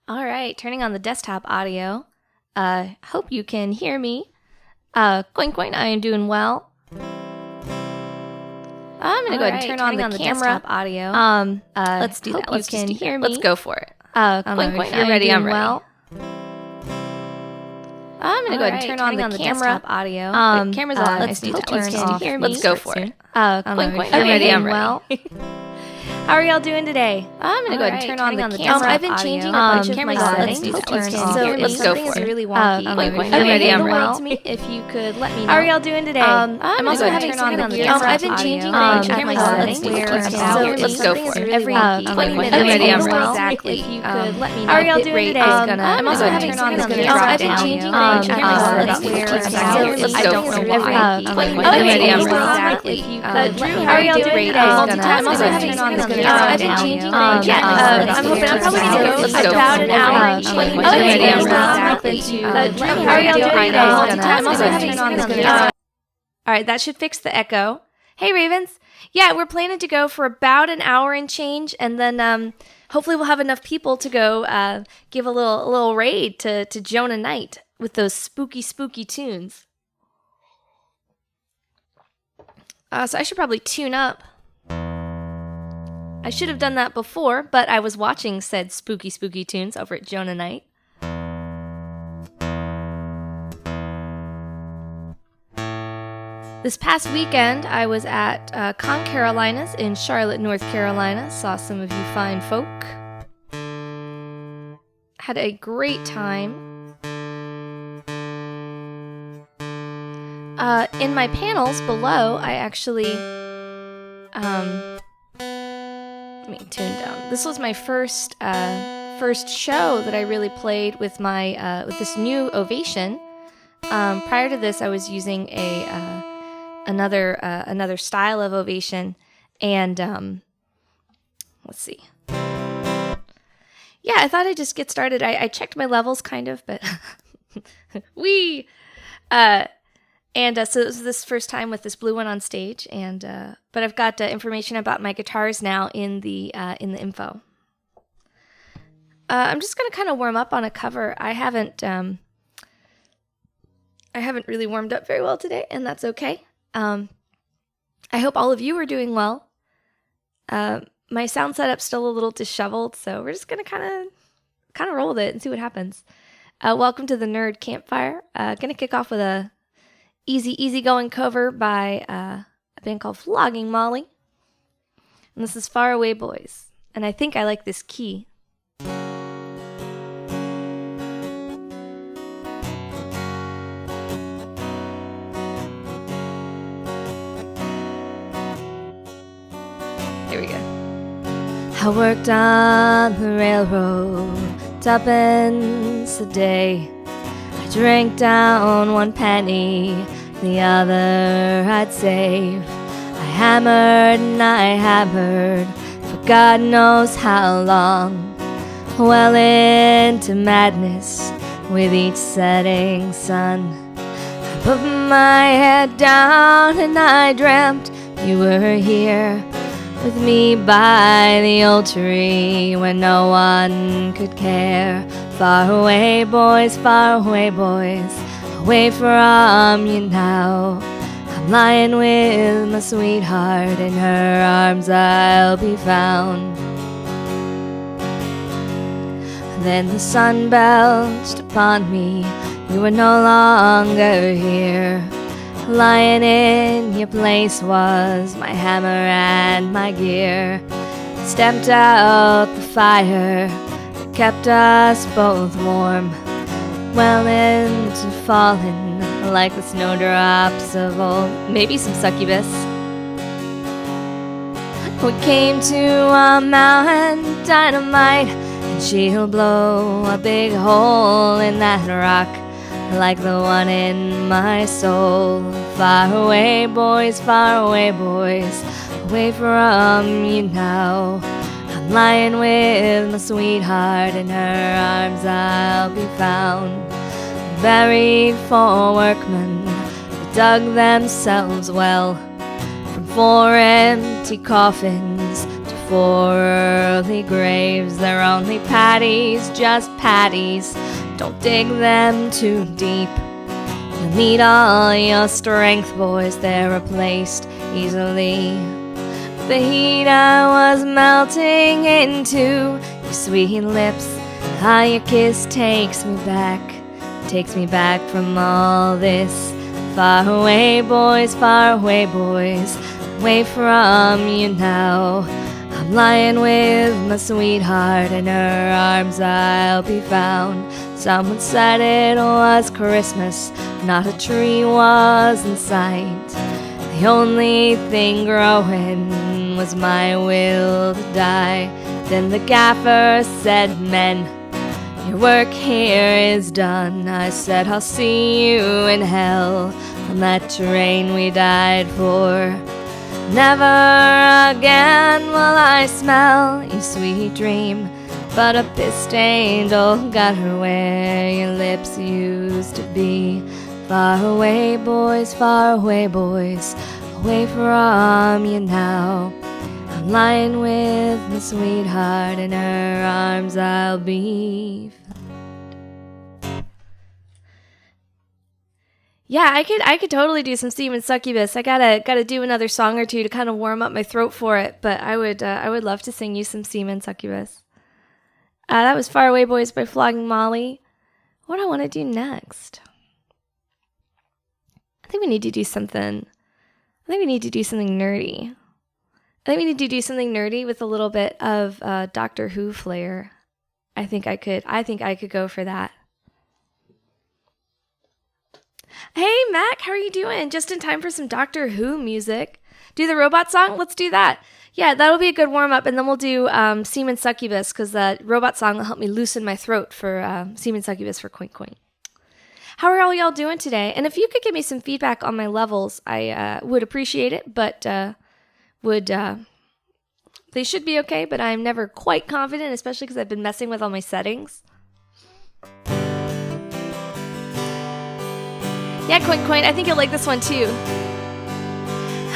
All right, turning on the desktop audio. Hope you can hear me. Coin, I am doing well. I'm gonna go ahead and turn on the camera. Desktop audio. Let's do that. Let's You can just hear me. Let's go for it. Coin, if you're ready, I'm ready. well. I'm gonna go ahead and turn on the camera. Desktop audio. The camera's on. Let's I do hope that. you can hear me. Let's go for it. Coin, if you're ready, I'm ready. well. How are y'all doing today? I'm gonna go ahead and turn on the camera. I've been changing a bunch of my settings. settings. Let's So if let's go something for is it. really wonky, if you're ready, I'm ready. to me if you could let me know. How are y'all doing today? I'm also having having turn on the weird camera. I've been changing my camera settings. Let's go for it. Every If you're ready, I'm ready. Exactly. If you could let me know. How are y'all doing today? I'm also having turn on the the camera. I've been changing my camera settings. I don't know why. Exactly. If you could let me know. How are y'all doing today? I'm also having turn on the camera. I've been changing my I'm hoping I'm probably going to go about an hour. How are y'all doing today? I'm also having turn on the camera. All right, that should fix the echo. Hey, Ravens. Yeah, we're planning to go for about an hour and change, and then hopefully we'll have enough people to go give a little raid to Jonah Knight with those spooky tunes. So I should probably tune up. I should have done that before, but I was watching said spooky tunes over at Jonah Knight. This past weekend, I was at Con Carolinas in Charlotte, North Carolina. Saw some of you fine folk. Had a great time. In my panels below, I actually... Let me tune down. This was my first show that I really played with my with this new Ovation. Prior to this, I was using another style of Ovation, and let's see. Yeah, I thought I'd just get started. I checked my levels kind of, but so it was this first time with this blue one on stage, and but I've got information about my guitars now in the info. I'm just gonna kind of warm up on a cover. I haven't really warmed up very well today, and that's okay. I hope all of you are doing well. My sound setup's still a little disheveled, so we're just gonna kind of roll with it and see what happens. Welcome to the Nerd Campfire. Gonna kick off with a easy going cover by a band called Flogging Molly. And this is Far Away Boys. And I think I like this key. Here we go. I worked on the railroad, tuppence a day. I drank down 1 penny, the other I'd save. I hammered and I hammered for God knows how long, well into madness with each setting sun. I put my head down and I dreamt you were here with me by the old tree where no one could care. Far away boys, away from you now. I'm lying with my sweetheart, in her arms I'll be found. Then the sun belched upon me, you were no longer here. Lying in your place was my hammer and my gear. Stamped out the fire that kept us both warm, well into falling like the snowdrops of old. Maybe some succubus. We came to a mountain dynamite, and she'll blow a big hole in that rock like the one in my soul. Far away boys, away from you now. I'm lying with my sweetheart, in her arms I'll be found. Buried 4 workmen who dug themselves well, from 4 empty coffins to for early graves. They're only patties, just patties. Don't dig them too deep. You'll need all your strength, boys. They're replaced easily. The heat I was melting into, your sweet lips, how your kiss takes me back from all this. Far away, boys, away from you now. I'm lying with my sweetheart, in her arms I'll be found. Someone said it was Christmas, not a tree was in sight. The only thing growing was my will to die. Then the gaffer said, "Men, your work here is done." I said, "I'll see you in hell on that train we died for. Never again will I smell your sweet dream, but a piss-stained old gutter where your lips used to be. Far away, boys, away from you now. I'm lying with my sweetheart, in her arms I'll be." Yeah, I could totally do some Semen Succubus. I gotta do another song or two to kind of warm up my throat for it, but I would love to sing you some Semen Succubus. That was Far Away Boys by Flogging Molly. What do I want to do next? I think we need to do something nerdy. I think we need to do something nerdy with a little bit of Doctor Who flair. I think I could go for that. Hey, Mac, how are you doing? Just in time for some Doctor Who music. Do the robot song? Let's do that. Yeah, that'll be a good warm-up, and then we'll do Semen Succubus, because that robot song will help me loosen my throat for Semen Succubus for Quink Quink. How are all y'all doing today? And if you could give me some feedback on my levels, I would appreciate it, but they should be okay, but I'm never quite confident, especially because I've been messing with all my settings. Yeah, Quink Quink, I think you'll like this one too.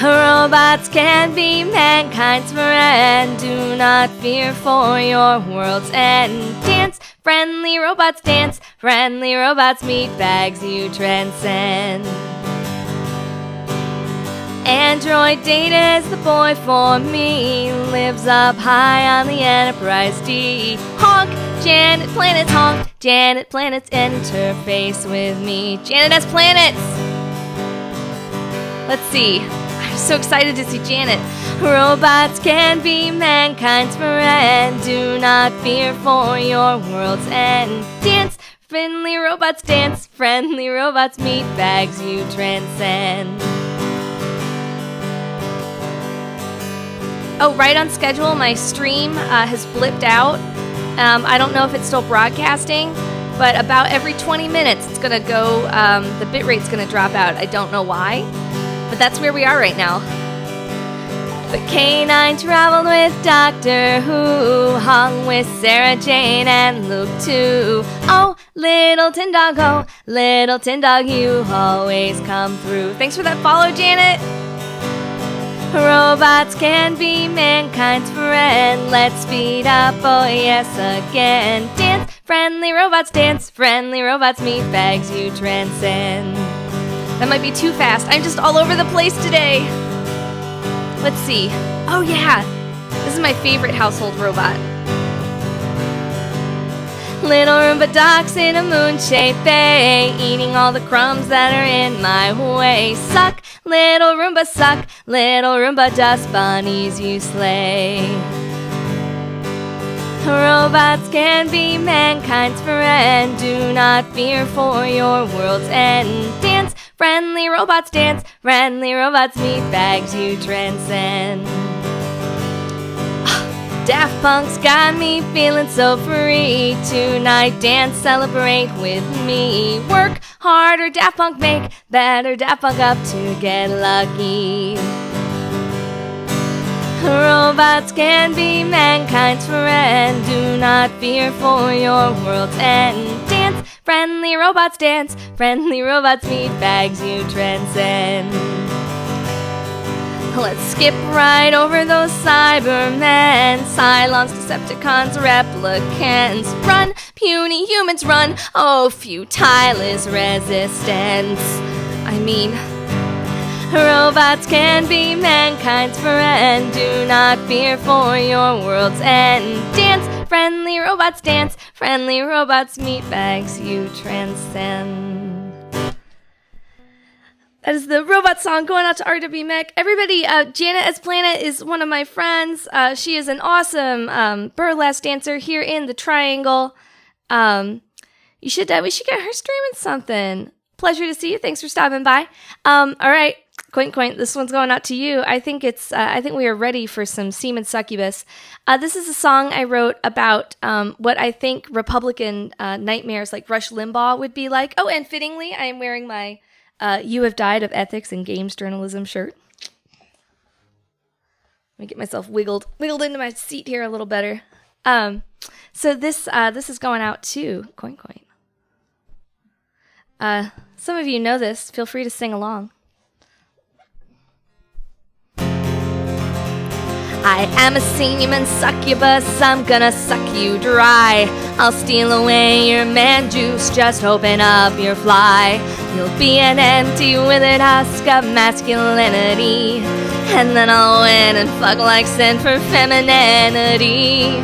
Robots can be mankind's friend. Do not fear for your world's end. Dance, friendly robots dance. Friendly robots meet bags you transcend. Android Data is the boy for me. Lives up high on the Enterprise D. Honk, Janet Planets honk. Janet Planets interface with me. Janet has planets. Let's see. I'm so excited to see Janet. Robots can be mankind's friend. Do not fear for your world's end. Dance, friendly robots dance. Friendly robots meet bags you transcend. Oh, right on schedule, my stream has blipped out. I don't know if it's still broadcasting, but about every 20 minutes it's going to go, the bitrate's going to drop out. I don't know why, but that's where we are right now. The K9 traveled with Doctor Who, hung with Sarah Jane and Luke too. Oh, little tin dog, you always come through. Thanks for that follow, Janet. Robots can be mankind's friend. Let's speed up, oh yes, again. Dance, friendly robots dance. Friendly robots meet bags you transcend. That might be too fast. I'm just all over the place today. Let's see. Oh yeah, this is my favorite household robot. Little Roomba docks in a moon-shaped bay, eating all the crumbs that are in my way. Suck, little Roomba, suck. Little Roomba dust bunnies you slay. Robots can be mankind's friend. Do not fear for your world's end. Dance, friendly robots dance. Friendly robots meet bags you transcend. Daft Punk's got me feeling so free. Tonight dance, celebrate with me. Work harder, Daft Punk make better, Daft Punk up to get lucky. Robots can be mankind's friend. Do not fear for your world's end. Dance, friendly robots dance. Friendly robots meet bags you transcend. Let's skip right over those Cybermen, Cylons, Decepticons, replicants. Run, puny humans, run. Oh, futile is resistance. I mean, robots can be mankind's friend. Do not fear for your world's end. Dance, friendly robots, dance. Friendly robots, meatbags you transcend. That is the robot song going out to RW Mech. Everybody, Janet S. Planet is one of my friends. She is an awesome burlesque dancer here in the Triangle. We should get her streaming something. Pleasure to see you. Thanks for stopping by. All right, Quint, this one's going out to you. I think we are ready for some Semen Succubus. This is a song I wrote about what I think Republican nightmares like Rush Limbaugh would be like. Oh, and fittingly, I am wearing my You Have Died of Ethics and Games Journalism shirt. Let me get myself wiggled into my seat here a little better. So this is going out to Coin. Some of you know this. Feel free to sing along. I am a semen succubus, I'm gonna suck you dry. I'll steal away your man juice, just open up your fly. You'll be an empty withered husk of masculinity, and then I'll win and fuck like sin for femininity.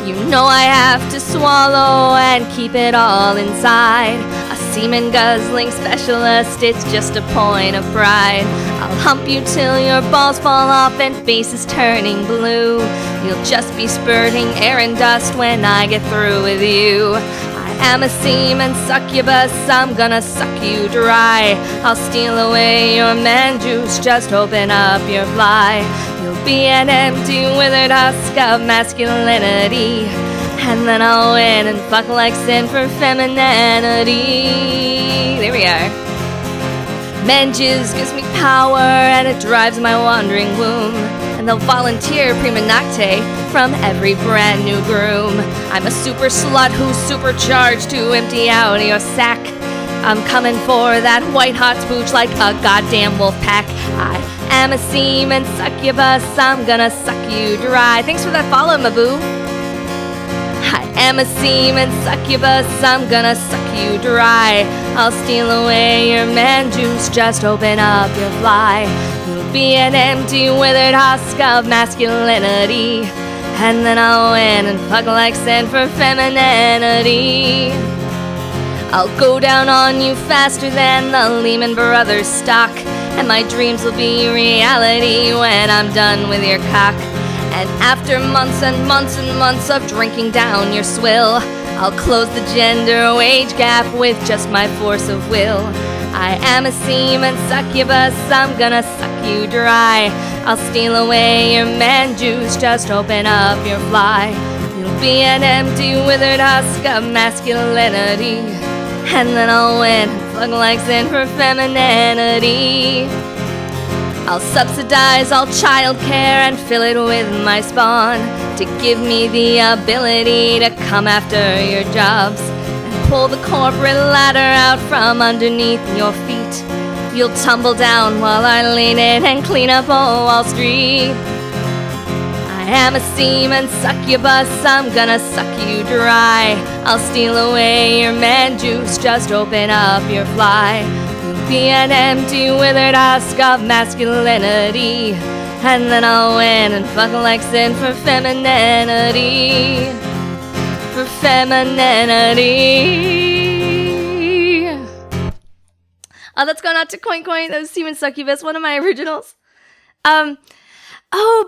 You know I have to swallow and keep it all inside. A semen guzzling specialist, it's just a point of pride. I'll hump you till your balls fall off and face is turning blue. You'll just be spurting air and dust when I get through with you. I am a semen succubus, I'm gonna suck you dry. I'll steal away your man juice, just open up your fly. You'll be an empty withered husk of masculinity, and then I'll win and fuck like sin for femininity. There we are. Men jizz gives me power and it drives my wandering womb, and they'll volunteer prima nocte from every brand new groom. I'm a super slut who's supercharged to empty out your sack. I'm coming for that white hot spooch like a goddamn wolf pack. I am a semen succubus, I'm gonna suck you dry. Thanks for that follow, Maboo. I am a semen succubus, I'm gonna suck you dry. I'll steal away your man juice, just open up your fly. You'll be an empty withered husk of masculinity, and then I'll win and fuck like sin for femininity. I'll go down on you faster than the Lehman Brothers stock, and my dreams will be reality when I'm done with your cock. And after months and months and months of drinking down your swill, I'll close the gender wage gap with just my force of will. I am a semen succubus, I'm gonna suck you dry. I'll steal away your man juice, just open up your fly. You'll be an empty withered husk of masculinity, and then I'll win and fuck like sin for femininity. I'll subsidize all childcare and fill it with my spawn to give me the ability to come after your jobs and pull the corporate ladder out from underneath your feet. You'll tumble down while I lean in and clean up old Wall Street. I am a semen succubus, I'm gonna suck you dry. I'll steal away your man juice, just open up your fly. You'll be an empty withered husk of masculinity, and then I'll win and fuck like sin for femininity. For femininity. Oh, that's going out to Coin. That was Semen Succubus, one of my originals. Oh,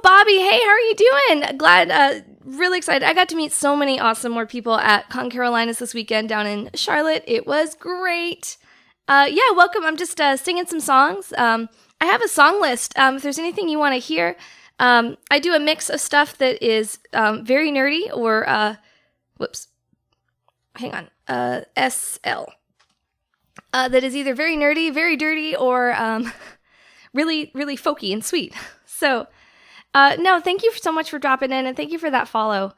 Bobby, hey, how are you doing? Glad, really excited. I got to meet so many awesome more people at Con Carolinas this weekend down in Charlotte. It was great. Yeah, welcome. I'm just singing some songs. I have a song list. If there's anything you want to hear, I do a mix of stuff that is very nerdy or, SL. That is either very nerdy, very dirty, or really, really folky and sweet. So, no, thank you so much for dropping in, and thank you for that follow.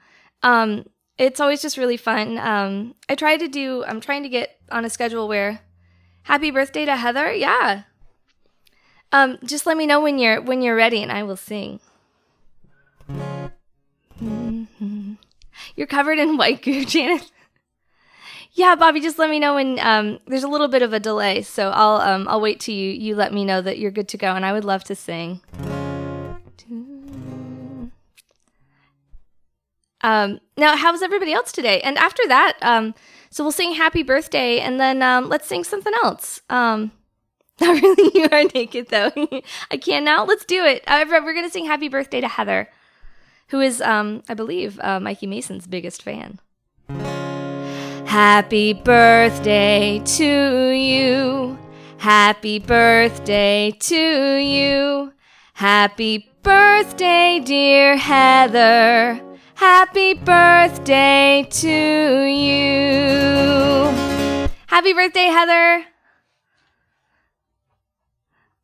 It's always just really fun. I'm trying to get on a schedule where happy birthday to Heather. Yeah. Just let me know when you're ready, and I will sing. You're covered in white goo, Janet. Yeah, Bobby, just let me know when there's a little bit of a delay, so I'll wait till you let me know that you're good to go, and I would love to sing. Now, how's everybody else today? And after that, so we'll sing Happy Birthday, and then let's sing something else. Not really, you are naked, though. I can now. Let's do it. We're going to sing Happy Birthday to Heather, who is, I believe, Mikey Mason's biggest fan. Happy birthday to you. Happy birthday to you. Happy birthday, dear Heather. Happy birthday to you. Happy birthday, Heather.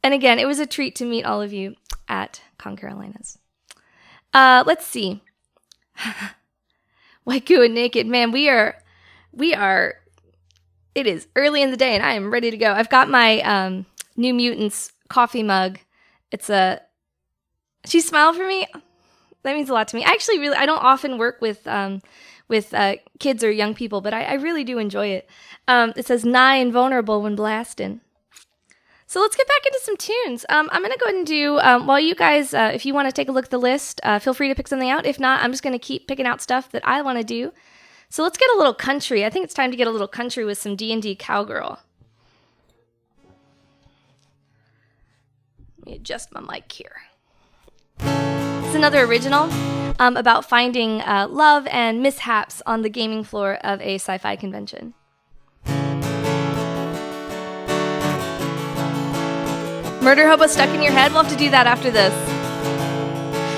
And again, it was a treat to meet all of you at Con Carolinas. Let's see. White goo and naked. Man, we are, it is early in the day and I am ready to go. I've got my New Mutants coffee mug. She smiled for me. That means a lot to me. Actually, I don't often work with kids or young people, but I really do enjoy it. It says nigh and vulnerable when blasting. So let's get back into some tunes. I'm going to go ahead and do, while you guys, if you want to take a look at the list, feel free to pick something out. If not, I'm just going to keep picking out stuff that I want to do. So let's get a little country. I think it's time to get a little country with some D&D Cowgirl. Let me adjust my mic here. This is another original about finding love and mishaps on the gaming floor of a sci-fi convention. Murder Hobo stuck in your head? We'll have to do that after this.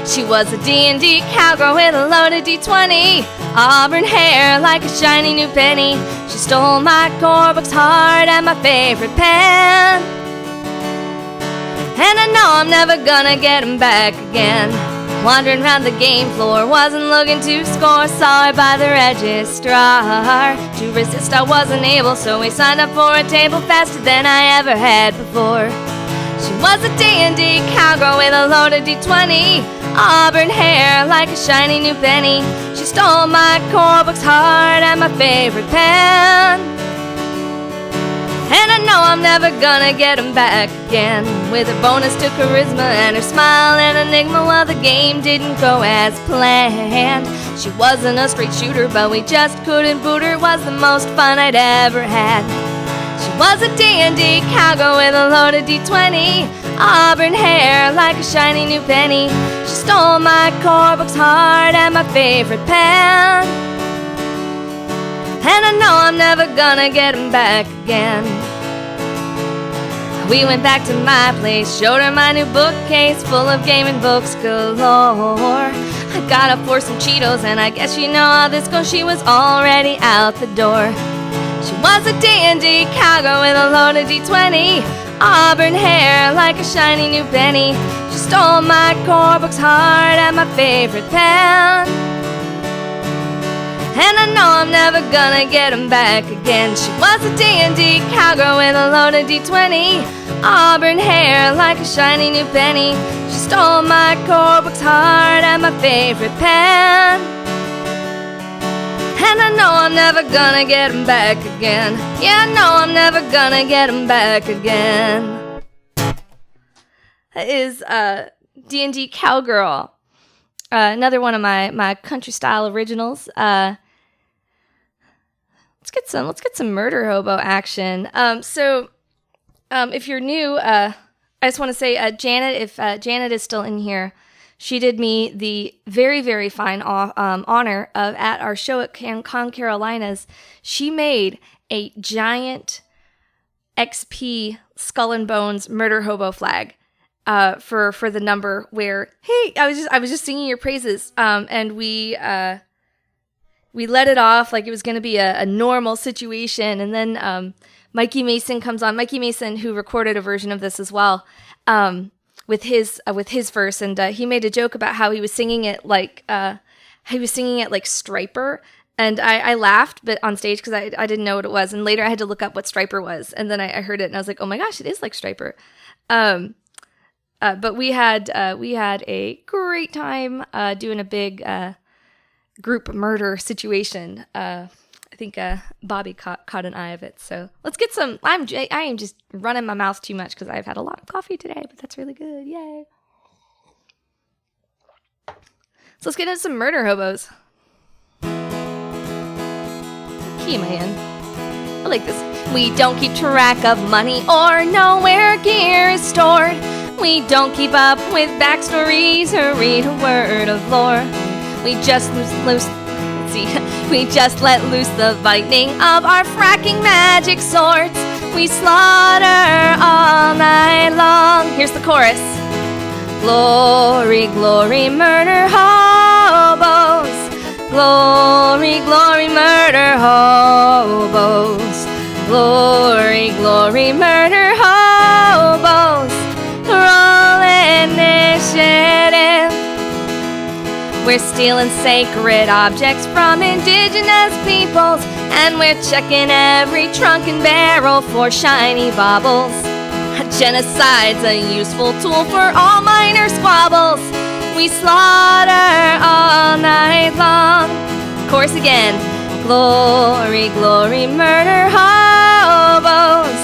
She was a D&D cowgirl with a loaded D20, auburn hair like a shiny new penny. She stole my core book's heart and my favorite pen. And I know I'm never gonna get him back again. Wandering around the game floor, wasn't looking to score. Saw her by the registrar. To resist I wasn't able, so we signed up for a table faster than I ever had before. She was a D&D cowgirl with a loaded D20, auburn hair like a shiny new penny. She stole my core book's heart and my favorite pen. And I know I'm never gonna get him back again. With her bonus to charisma and her smile and enigma, well, the game didn't go as planned. She wasn't a straight shooter, but we just couldn't boot her. Was the most fun I'd ever had. She was a D&D cowgirl with a loaded D20, auburn hair like a shiny new penny. She stole my core book's heart and my favorite pen. And I know I'm never gonna get him back again. We went back to my place, showed her my new bookcase full of gaming books galore. I got up for some Cheetos and I guess you know how this goes. She was already out the door. She was a D&D cowgirl with a loaded D20, auburn hair like a shiny new penny. She stole my core book's heart and my favorite pen. And I know I'm never gonna get him back again. She was a D&D cowgirl with a loaded D20, auburn hair like a shiny new penny. She stole my core book's heart and my favorite pen. And I know I'm never gonna get him back again. Yeah, I know I'm never gonna get him back again. That is D&D Cowgirl. Another one of my country style originals. Let's get some Murder Hobo action. So if you're new, I just want to say, Janet, if Janet is still in here, she did me the very, very fine honor of, at our show at Con Carolinas, she made a giant XP Skull and Bones Murder Hobo flag for the number where, hey, I was just singing your praises, and we let it off like it was going to be a normal situation, and then Mikey Mason comes on. Mikey Mason, who recorded a version of this as well, with his verse, and he made a joke about how he was singing it like Striper, and I laughed, but on stage, because I didn't know what it was, and later I had to look up what Striper was, and then I heard it and I was like, oh my gosh, it is like Striper. But we had a great time doing a big group murder situation. I think Bobby caught an eye of it. So let's get some. I am just running my mouth too much because I've had a lot of coffee today, but that's really good. Yay! So let's get into some murder hobos. Key in my hand. I like this. We don't keep track of money or know where gear is stored. We don't keep up with backstories or read a word of lore. We just we just let loose the lightning of our fracking magic swords. We slaughter all night long. Here's the chorus. Glory, glory, murder hobos. Glory, glory, murder hobos. Glory, glory, murder hobos. Roll initiative. We're stealing sacred objects from indigenous peoples, and we're checking every trunk and barrel for shiny baubles. Genocide's a useful tool for all minor squabbles. We slaughter all night long. Chorus again. Glory, glory, murder hobos.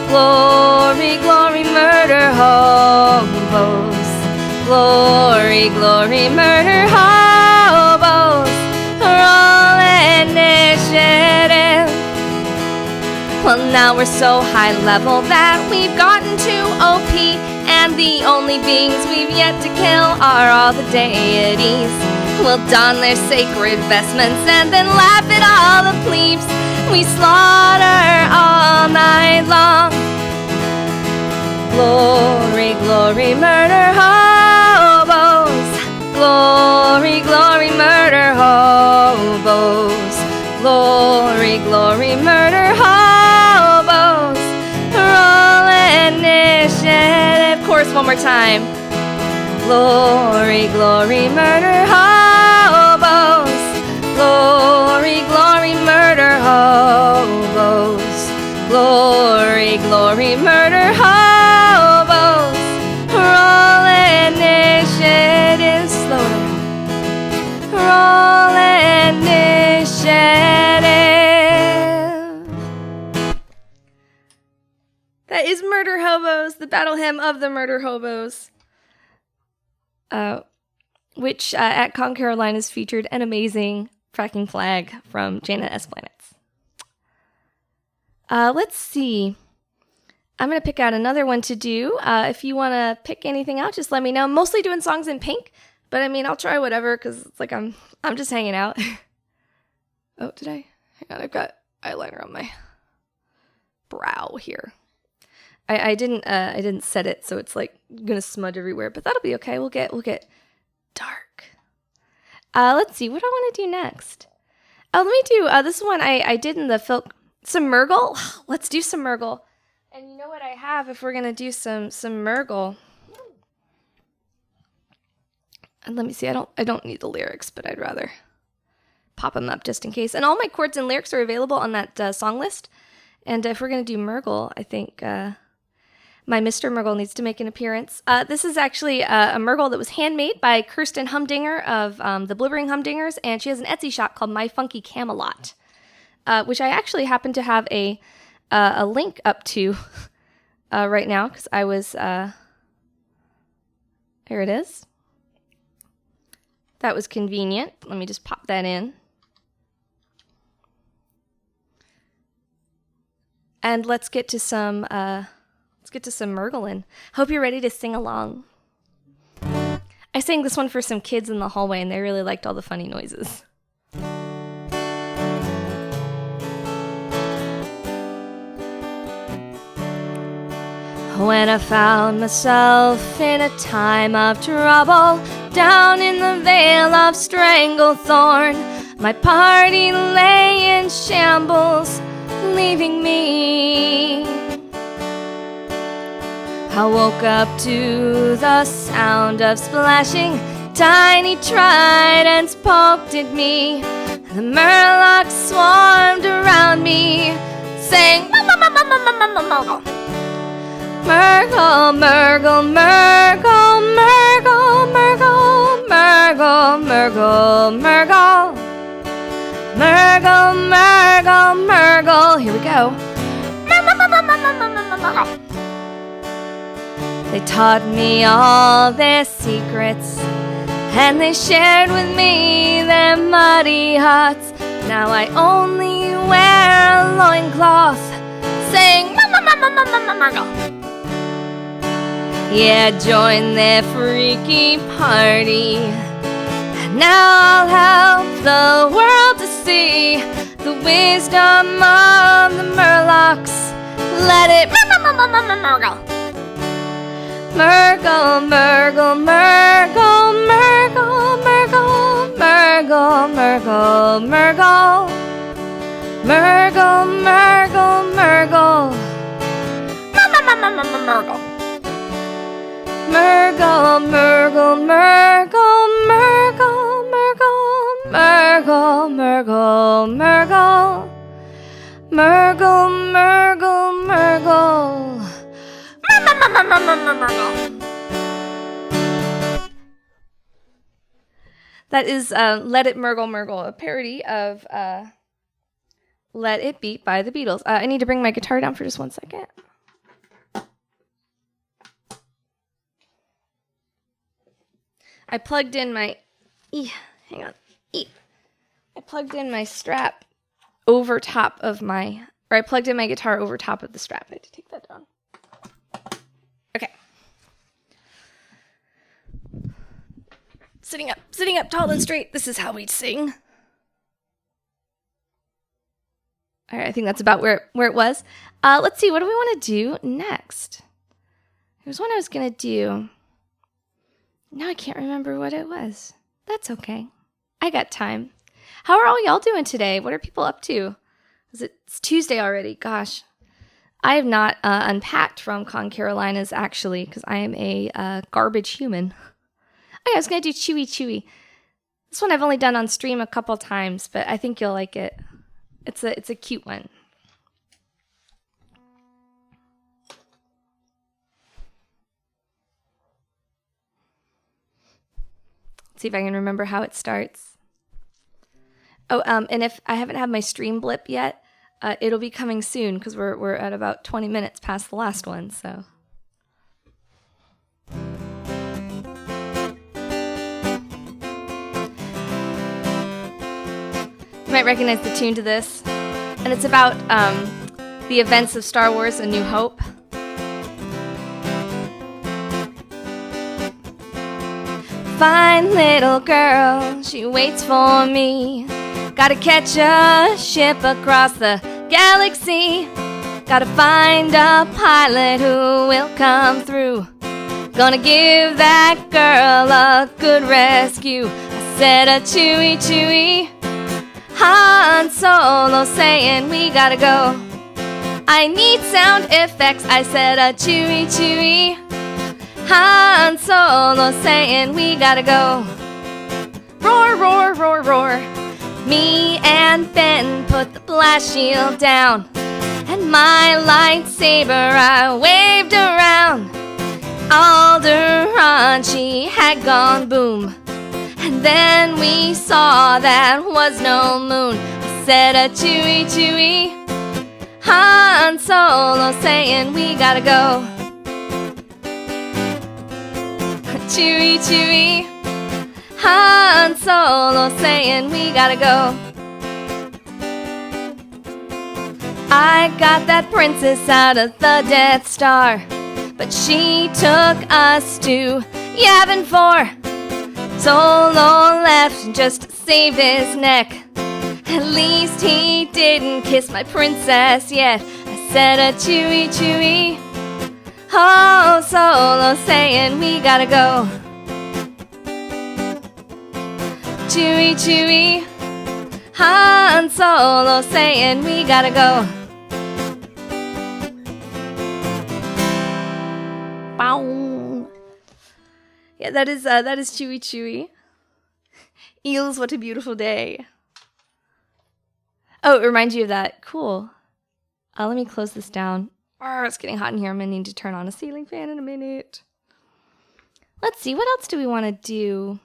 Glory, glory, murder hobos. Glory, glory, murder hobos. Roll initiative. Well, now we're so high level that we've gotten to OP, and the only beings we've yet to kill are all the deities. We'll don their sacred vestments and then laugh at all the plebes. We slaughter all night long. Glory, glory, murder hobos. Glory, glory, murder hobos. Glory, glory, murder hobos. Roll initiative. Chorus one more time. Glory, glory, murder hobos. Glory, glory, murder hobos. Glory, glory, murder hobos. Roll initiative. Slower. Roll initiative. That is Murder Hobos, the battle hymn of the Murder Hobos. Which at Con Carolina's featured an amazing fracking flag from Janet S. Planets. Let's see. I'm going to pick out another one to do. If you want to pick anything out, just let me know. I'm mostly doing songs in pink, but I mean, I'll try whatever because it's like I'm just hanging out. Oh, did I? Hang on, I've got eyeliner on my brow here. I didn't set it, so it's like gonna smudge everywhere, but that'll be okay. We'll get dark. Let's see, what do I want to do next? Oh, let me do this one I did in the film. Some Murgle. Let's do some Murgle. And you know what I have if we're gonna do some Murgle. And let me see. I don't need the lyrics, but I'd rather pop them up just in case. And all my chords and lyrics are available on that song list. And if we're gonna do Murgle, I think my Mr. Murgle needs to make an appearance. This is actually a Murgle that was handmade by Kirsten Humdinger of the Blibbering Humdingers, and she has an Etsy shop called My Funky Camelot, which I actually happen to have a link up to right now because I was here it is. That was convenient. Let me just pop that in. And let's get to some Murglin'. Hope you're ready to sing along. I sang this one for some kids in the hallway and they really liked all the funny noises. When I found myself in a time of trouble, down in the vale of Stranglethorn, my party lay in shambles, leaving me. I woke up to the sound of splashing, tiny tridents poked at me. The murlocs swarmed around me, saying, Murgle, Murgle, Murgle, Murgle, Murgle. Murgle, Murgle, Murgle. Here we go. They taught me all their secrets, and they shared with me their muddy hearts. Now I only wear a loincloth, saying Murgle. Yeah, join their freaky party. And now I'll help the world to see the wisdom of the Murlocs. Let it Murgle. Murgle, Murgle, Murgle, Murgle, Murgle, Murgle, Murgle, Murgle, Murgle, Murgle, Murgle, Murgle. Murgle, Murgle, Murgle, Murgle, Murgle, Murgle, Murgle, Murgle, Murgle, Murgle, Murgle. That is Let It Murgle Murgle, a parody of Let It Beat by the Beatles. I need to bring my guitar down for just 1 second. I plugged in my, hang on, I plugged in my strap over top of my, or I plugged in my guitar over top of the strap. I had to take that down. Okay. Sitting up tall and straight. This is how we sing. All right, I think that's about where it was. Let's see, what do we want to do next? Here's one I was going to do. Now I can't remember what it was. That's okay. I got time. How are all y'all doing today? What are people up to? It's Tuesday already. Gosh. I have not unpacked from Con Carolinas, actually, because I am a garbage human. Oh, yeah, I was going to do Chewy Chewy. This one I've only done on stream a couple times, but I think you'll like it. It's a cute one. See if I can remember how it starts. Oh, and if I haven't had my stream blip yet, it'll be coming soon because we're at about 20 minutes past the last one, so. You might recognize the tune to this, and it's about the events of Star Wars: A New Hope. Fine little girl, she waits for me. Gotta catch a ship across the galaxy. Gotta find a pilot who will come through. Gonna give that girl a good rescue. I said a chewy chewy. Han Solo saying we gotta go. I need sound effects. I said a chewy chewy. Han Solo saying we gotta go. Roar, roar, roar, roar. Me and Ben put the blast shield down, and my lightsaber I waved around. Alderaan, she had gone boom, and then we saw that was no moon. I said a chewy chewy. Han Solo saying we gotta go. Chewy, chewy. Han Solo saying we gotta go. I got that princess out of the Death Star, but she took us to Yavin 4. Solo left just to save his neck. At least he didn't kiss my princess yet. I said a chewy, chewy. Oh, Solo saying we gotta go. Chewy, chewy. Han Solo saying we gotta go. Bow. Yeah, that is Chewy Chewy. Eels, what a beautiful day. Oh, it reminds you of that. Cool. Let me close this down. Oh, it's getting hot in here. I'm going to need to turn on a ceiling fan in a minute. Let's see. What else do we want to do?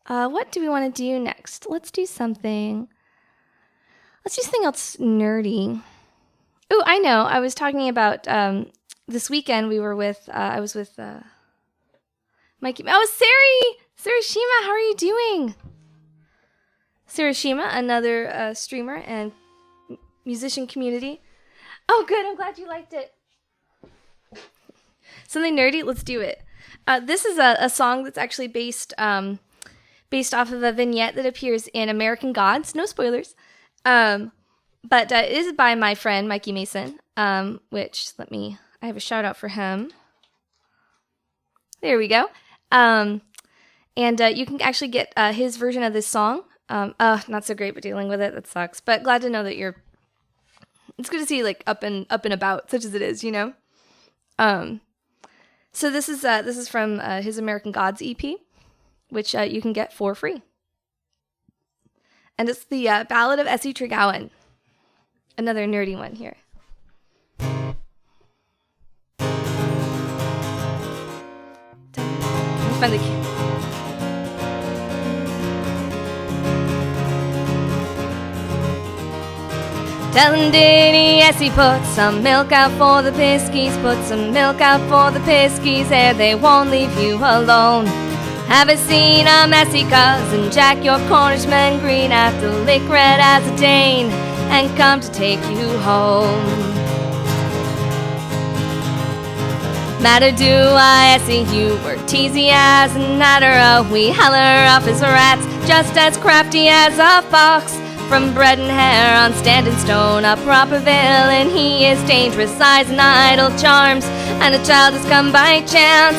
What do we want to do next? Let's do something else nerdy. Oh, I know. I was talking about this weekend. I was with Mikey. Oh, Sarah Shima. How are you doing? Sarah Shima, another streamer and musician community. Oh, good. I'm glad you liked it. Something nerdy? Let's do it. This is a song that's actually based off of a vignette that appears in American Gods. No spoilers. But it is by my friend, Mikey Mason, which, I have a shout out for him. There we go. And you can actually get his version of this song. Not so great, but dealing with it, that sucks. But glad to know that it's good to see like up and about, such as it is, you know? So this is from his American Gods EP, which you can get for free. And it's the Ballad of Essie Tregowan. Another nerdy one here. Let's find the key. Tellin' Diddy, yes, he put some milk out for the piskies, put some milk out for the piskies, there they won't leave you alone. Haven't seen a messy cousin Jack, your Cornishman green, after lick red as a Dane, and come to take you home. Matter do I see you were teasy as an adder, we heller up as rats, just as crafty as a fox. From bread and hair on standing stone up proper villain, he is dangerous eyes and idle charms, and a child has come by chance.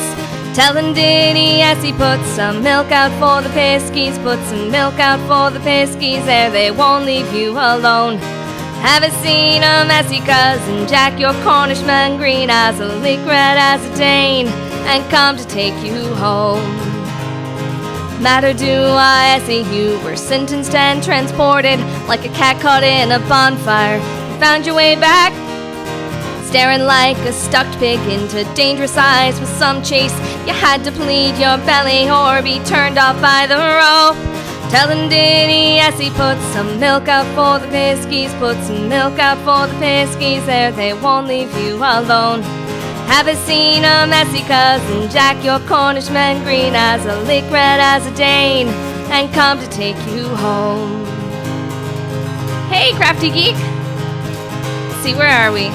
Tellin' Diddy, yes, he put some milk out for the piskies, put some milk out for the piskies, there they won't leave you alone. Haven't seen a messy cousin Jack, your Cornishman green, as a lick red as a Dane, and come to take you home. Matter do I see you were sentenced and transported like a cat caught in a bonfire. You found your way back, staring like a stuck pig into dangerous eyes with some chase. You had to plead your belly or be turned off by the rope. Tellin' Diddy, yes, he put some milk out for the piskies, put some milk out for the piskies, there they won't leave you alone. Haven't seen a messy cousin Jack, your Cornishman green, as a lick red as a Dane, and come to take you home. Hey, Crafty Geek! See, where are we?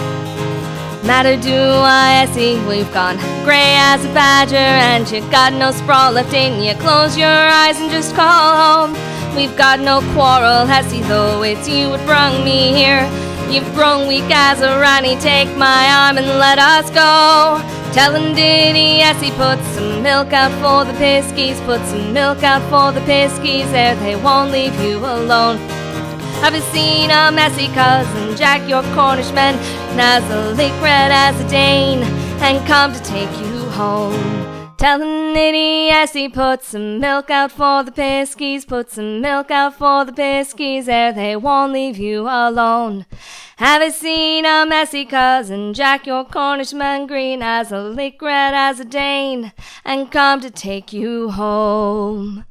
Matter do I see we've gone gray as a badger, and you got no sprawl left in you. Close your eyes and just call home. We've got no quarrel, Hessie, though it's you what brung me here. You've grown weak as a Ronnie, take my arm and let us go. Tellin' Diddy, yes, he put some milk out for the piskies, put some milk out for the piskies, there they won't leave you alone. Haven't seen a messy cousin Jack, your Cornishman, as a lick red as a Dane, and come to take you home. Tellin' Diddy, yes, he put some milk out for the piskies, put some milk out for the piskies, there they won't leave you alone. Haven't seen a messy cousin Jack, your Cornishman green, as a lick red as a Dane, and come to take you home.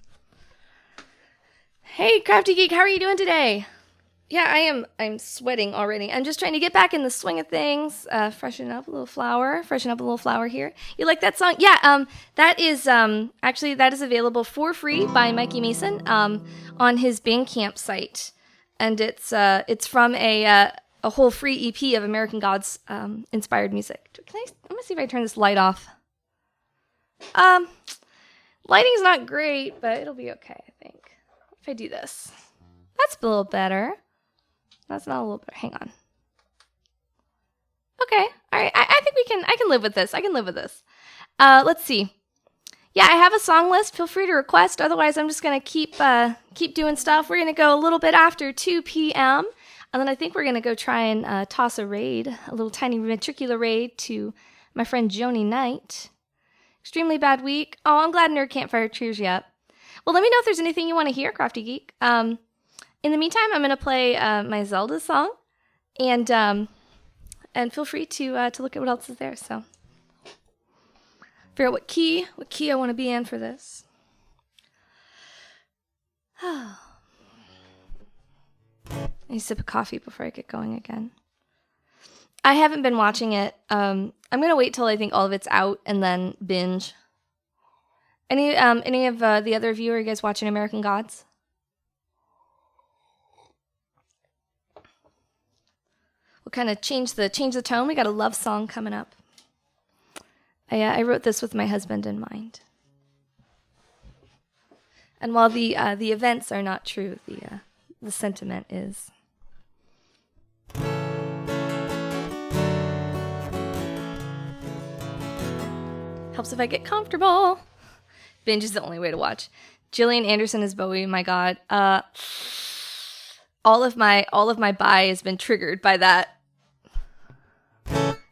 Hey, Crafty Geek, how are you doing today? Yeah, I'm sweating already. I'm just trying to get back in the swing of things. Freshen up a little flower here. You like that song? Yeah, that is actually that is available for free by Mikey Mason on his Bandcamp site, and it's from a whole free EP of American Gods inspired music. I'm gonna see if I turn this light off. Lighting's not great, but it'll be okay, I think. If I do this, that's a little better. That's not a little better. Hang on. Okay. All right. I think I can live with this. Let's see. Yeah, I have a song list. Feel free to request. Otherwise, I'm just going to keep doing stuff. We're going to go a little bit after 2 p.m. And then I think we're going to go try and toss a raid, a little tiny matricular raid to my friend Joni Knight. Extremely bad week. Oh, I'm glad Nerd Campfire cheers you up. Well, let me know if there's anything you want to hear, Crafty Geek. In the meantime, I'm going to play my Zelda song, and feel free to look at what else is there. So, figure out what key I want to be in for this. I need a sip of coffee before I get going again. I haven't been watching it. I'm gonna wait till I think all of it's out and then binge. Any of the other of you, are you guys watching American Gods? We'll kind of change the tone. We got a love song coming up. I wrote this with my husband in mind. And while the events are not true, the sentiment is. Helps if I get comfortable. Binge is the only way to watch. Gillian Anderson as Bowie. My God, all of my bi has been triggered by that.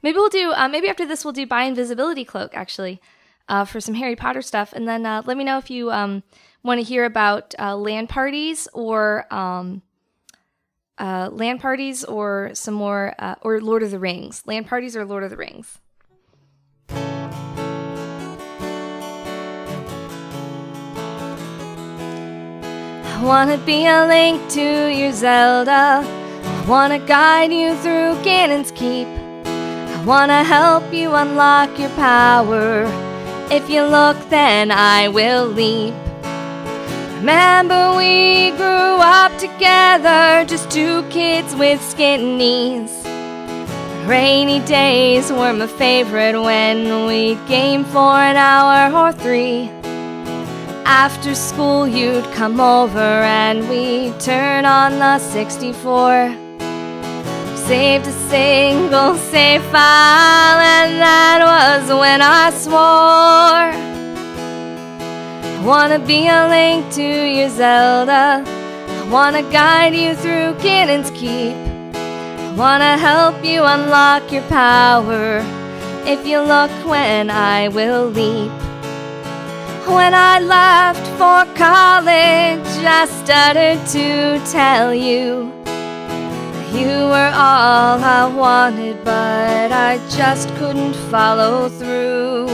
Maybe we'll do. Maybe after this we'll do Bi Invisibility Cloak actually, for some Harry Potter stuff, and then let me know if you want to hear about LAN parties or some more or Lord of the Rings. LAN parties or Lord of the Rings. I wanna be a link to your Zelda. I wanna guide you through Ganon's Keep. I wanna help you unlock your power. If you look, then I will leap. Remember we grew up together, just two kids with skin knees. Rainy days were my favorite when we'd game for an hour or 3. After school you'd come over and we'd turn on the 64. Saved a single save file and that was when I swore. I wanna be a link to your Zelda. I wanna guide you through Ganon's Keep. I wanna help you unlock your power. If you look, when I will leap. When I left for college, I started to tell you you were all I wanted, but I just couldn't follow through.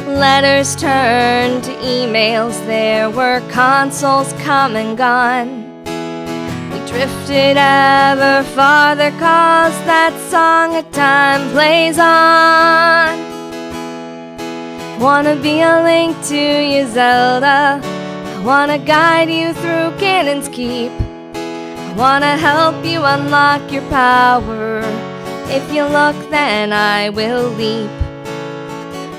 Letters turned to emails, there were consoles come and gone. We drifted ever farther, cause that song at time plays on. Wanna be a link to your Zelda. I wanna guide you through Ganon's Keep. I wanna help you unlock your power. If you look, then I will leap.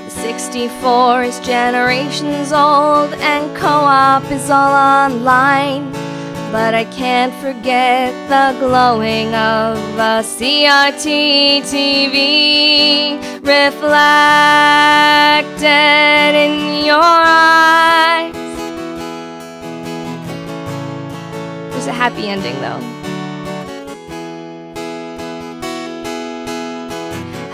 The 64 is generations old and co-op is all online. But I can't forget the glowing of a CRT TV reflected in your eyes. There's a happy ending though.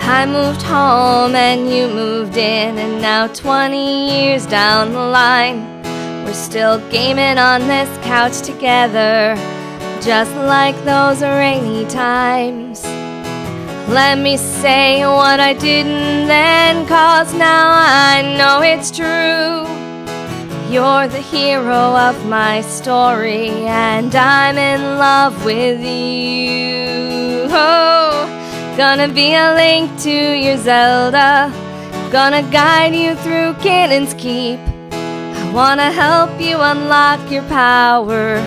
I moved home and you moved in, and now 20 years down the line, we're still gaming on this couch together, just like those rainy times. Let me say what I didn't then, cause now I know it's true. You're the hero of my story, and I'm in love with you. Oh, gonna be a link to your Zelda. Gonna guide you through Ganon's Keep. I wanna help you unlock your power.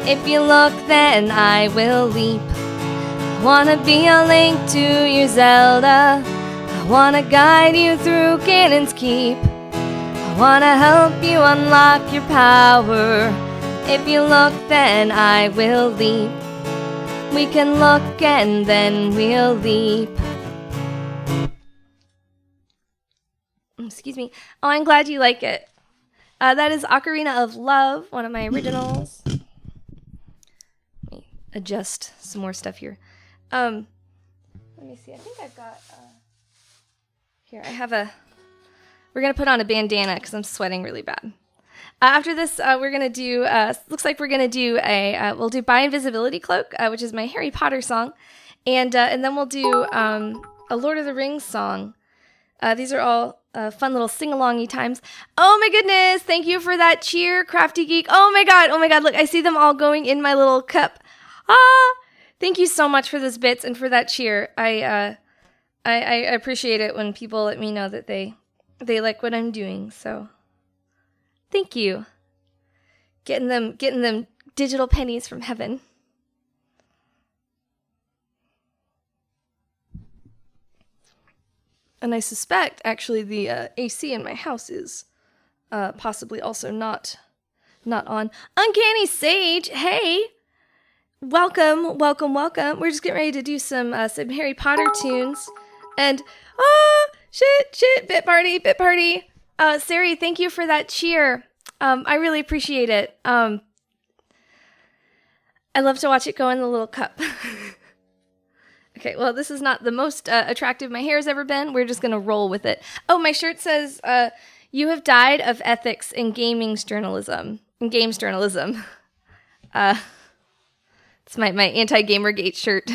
If you look, then I will leap. I wanna be a link to your Zelda. I wanna guide you through Ganon's Keep. I wanna help you unlock your power. If you look, then I will leap. We can look and then we'll leap. Excuse me. Oh, I'm glad you like it. That is Ocarina of Love, one of my originals. Let me adjust some more stuff here. Let me see. I think I've got... Here, I have a... We're going to put on a bandana because I'm sweating really bad. After this, we're going to do... looks like we're going to do a... we'll do Bi Invisibility Cloak, which is my Harry Potter song. And then we'll do a Lord of the Rings song. These are all fun little sing-alongy times. Oh my goodness, thank you for that cheer, Crafty Geek. Oh my god, look, I see them all going in my little cup. Thank you so much for those bits and for that cheer. I appreciate it when people let me know that they like what I'm doing, so thank you. Getting them digital pennies from heaven. And I suspect, actually, the AC in my house is possibly also not on. Uncanny Sage, hey! Welcome. We're just getting ready to do some Harry Potter tunes. And, shit, bit party. Sari, thank you for that cheer. I really appreciate it. I love to watch it go in the little cup. Okay, well, this is not the most attractive my hair's ever been. We're just going to roll with it. Oh, my shirt says, you have died of ethics in games journalism. It's my anti-Gamergate shirt.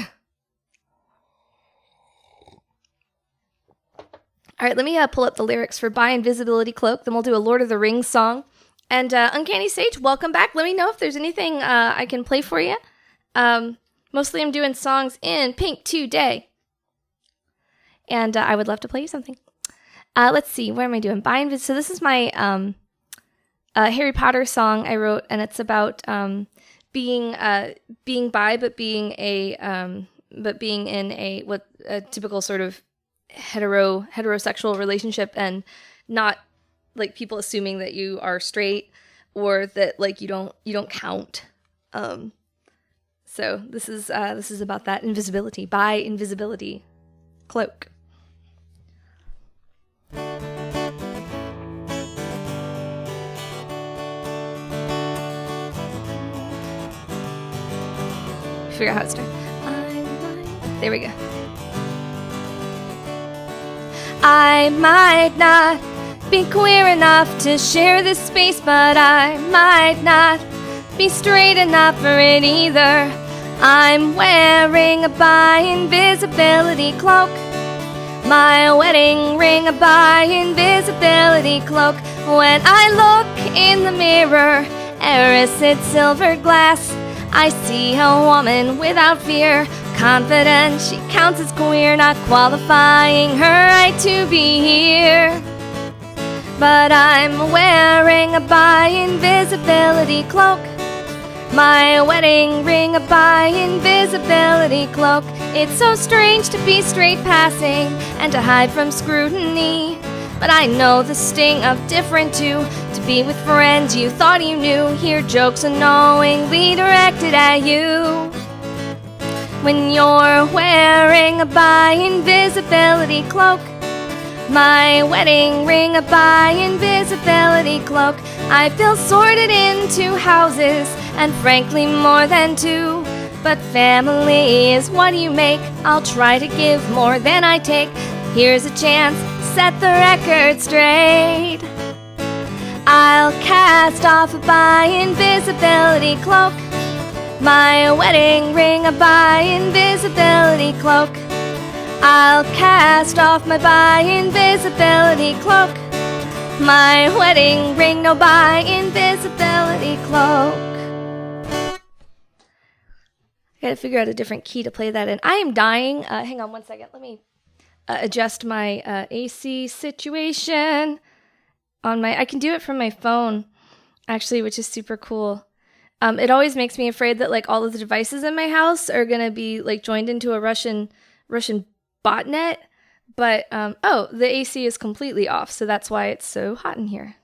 All right, let me pull up the lyrics for By Invisibility Cloak. Then we'll do a Lord of the Rings song. And Uncanny Sage, welcome back. Let me know if there's anything I can play for you. Mostly I'm doing songs in Pink today. And I would love to play you something. Let's see, what am I doing? So this is my Harry Potter song I wrote, and it's about being bi, but being in a typical sort of heterosexual relationship, and not like people assuming that you are straight or that like you don't count. So this is about that invisibility, by invisibility cloak. Figure out how to start. There we go. I might not be queer enough to share this space, but I might not be straight enough for it either. I'm wearing a by invisibility cloak, my wedding ring, a by invisibility cloak. When I look in the mirror, Erised silver glass, I see a woman without fear, confident she counts as queer, not qualifying her right to be here. But I'm wearing a by invisibility cloak, my wedding ring, a by invisibility cloak. It's so strange to be straight passing and to hide from scrutiny, but I know the sting of different too. To be with friends you thought you knew, hear jokes unknowingly directed at you. When you're wearing a by invisibility cloak, my wedding ring, a by invisibility cloak. I feel sorted into houses, and frankly more than two. But family is what you make. I'll try to give more than I take. Here's a chance, set the record straight. I'll cast off a by invisibility cloak, my wedding ring, a by invisibility cloak. I'll cast off my by invisibility cloak, my wedding ring, no by invisibility cloak. I gotta figure out a different key to play that in. I am dying. Hang on one second. Let me adjust my AC situation on my. I can do it from my phone, actually, which is super cool. It always makes me afraid that like all of the devices in my house are gonna be like joined into a Russian botnet. But the AC is completely off, so that's why it's so hot in here.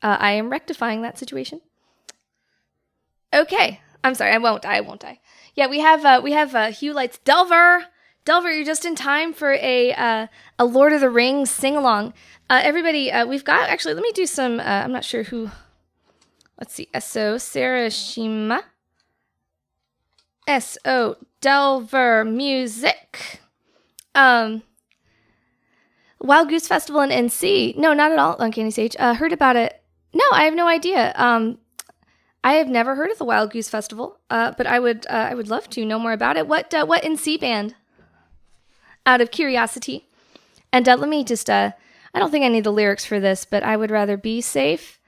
I am rectifying that situation. Okay. I'm sorry, I won't die. Yeah, we have Hugh Lights. Delver, you're just in time for a Lord of the Rings sing-along. Everybody, we've got, actually, let me do some, I'm not sure who, let's see, S.O. Sarashima. S.O. Delver Music. Wild Goose Festival in NC. No, not at all, Uncanny Sage. Heard about it. No, I have no idea. I have never heard of the Wild Goose Festival, but I would love to know more about it. What NC band? Out of curiosity. And let me just, I don't think I need the lyrics for this, but I would rather be safe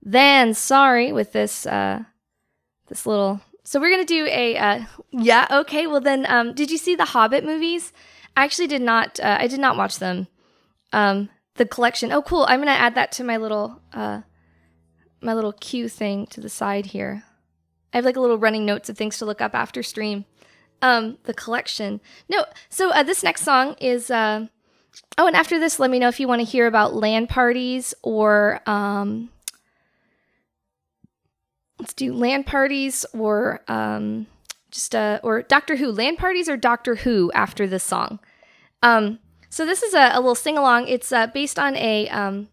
than sorry with this, this little... So we're going to do a, yeah, okay, well then, did you see the Hobbit movies? I actually did not, I did not watch them. The collection, oh cool, I'm going to add that to my little cue thing to the side here. I have like a little running notes of things to look up after stream. The collection. No, so this next song is, oh, and after this, let me know if you want to hear about LAN parties or, let's do LAN parties or or Doctor Who. LAN parties or Doctor Who after this song. So this is a little sing-along. It's based on a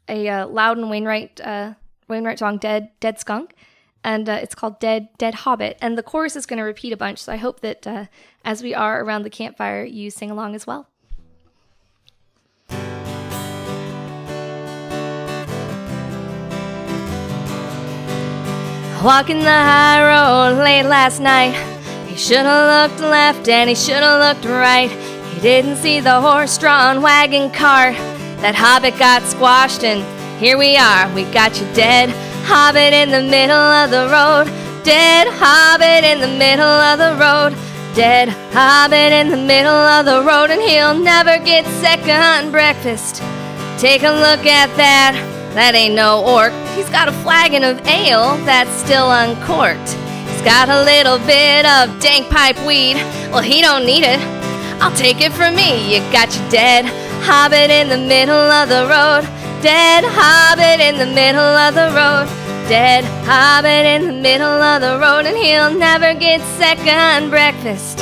Loudon Wainwright song, Dead Skunk. And it's called Dead Hobbit. And the chorus is going to repeat a bunch. So I hope that as we are around the campfire, you sing along as well. Walking the high road late last night. He should have looked left and he should have looked right. He didn't see the horse-drawn wagon cart. That hobbit got squashed and here we are. We got you dead hobbit in the middle of the road. Dead hobbit in the middle of the road. Dead hobbit in the middle of the road. And he'll never get second breakfast. Take a look at that. That ain't no orc. He's got a flagon of ale that's still uncorked. He's got a little bit of dank pipe weed. Well, he don't need it. I'll take it from me. You got your dead hobbit in the middle of the road. Dead hobbit in the middle of the road. Dead hobbit in the middle of the road. And he'll never get second breakfast.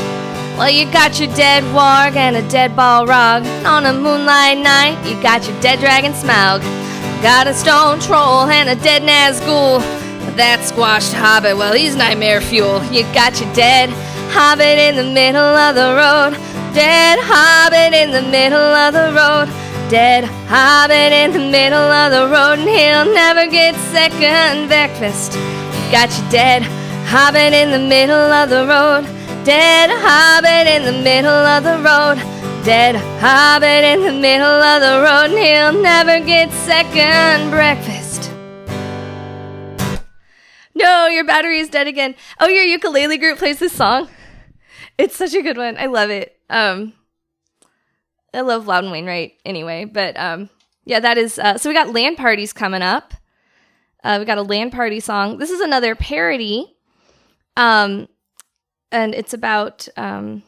Well, you got your dead warg and a dead balrog. And on a moonlight night, you got your dead dragon Smaug. Got a stone troll and a dead Nazgul. But that squashed hobbit, well, he's nightmare fuel. You got your dead hobbit in the middle of the road. Dead hobbit in the middle of the road. Dead hobbit in the middle of the road. And he'll never get second breakfast. You got your dead hobbit in the middle of the road. Dead hobbit in the middle of the road. Dead hobbit in the middle of the road. And he'll never get second breakfast. No, your battery is dead again. Oh, your ukulele group plays this song. It's such a good one. I love it. I love Loudon Wainwright anyway, but yeah, that is, so we got LAN parties coming up. We got a LAN party song. This is another parody. And it's about, so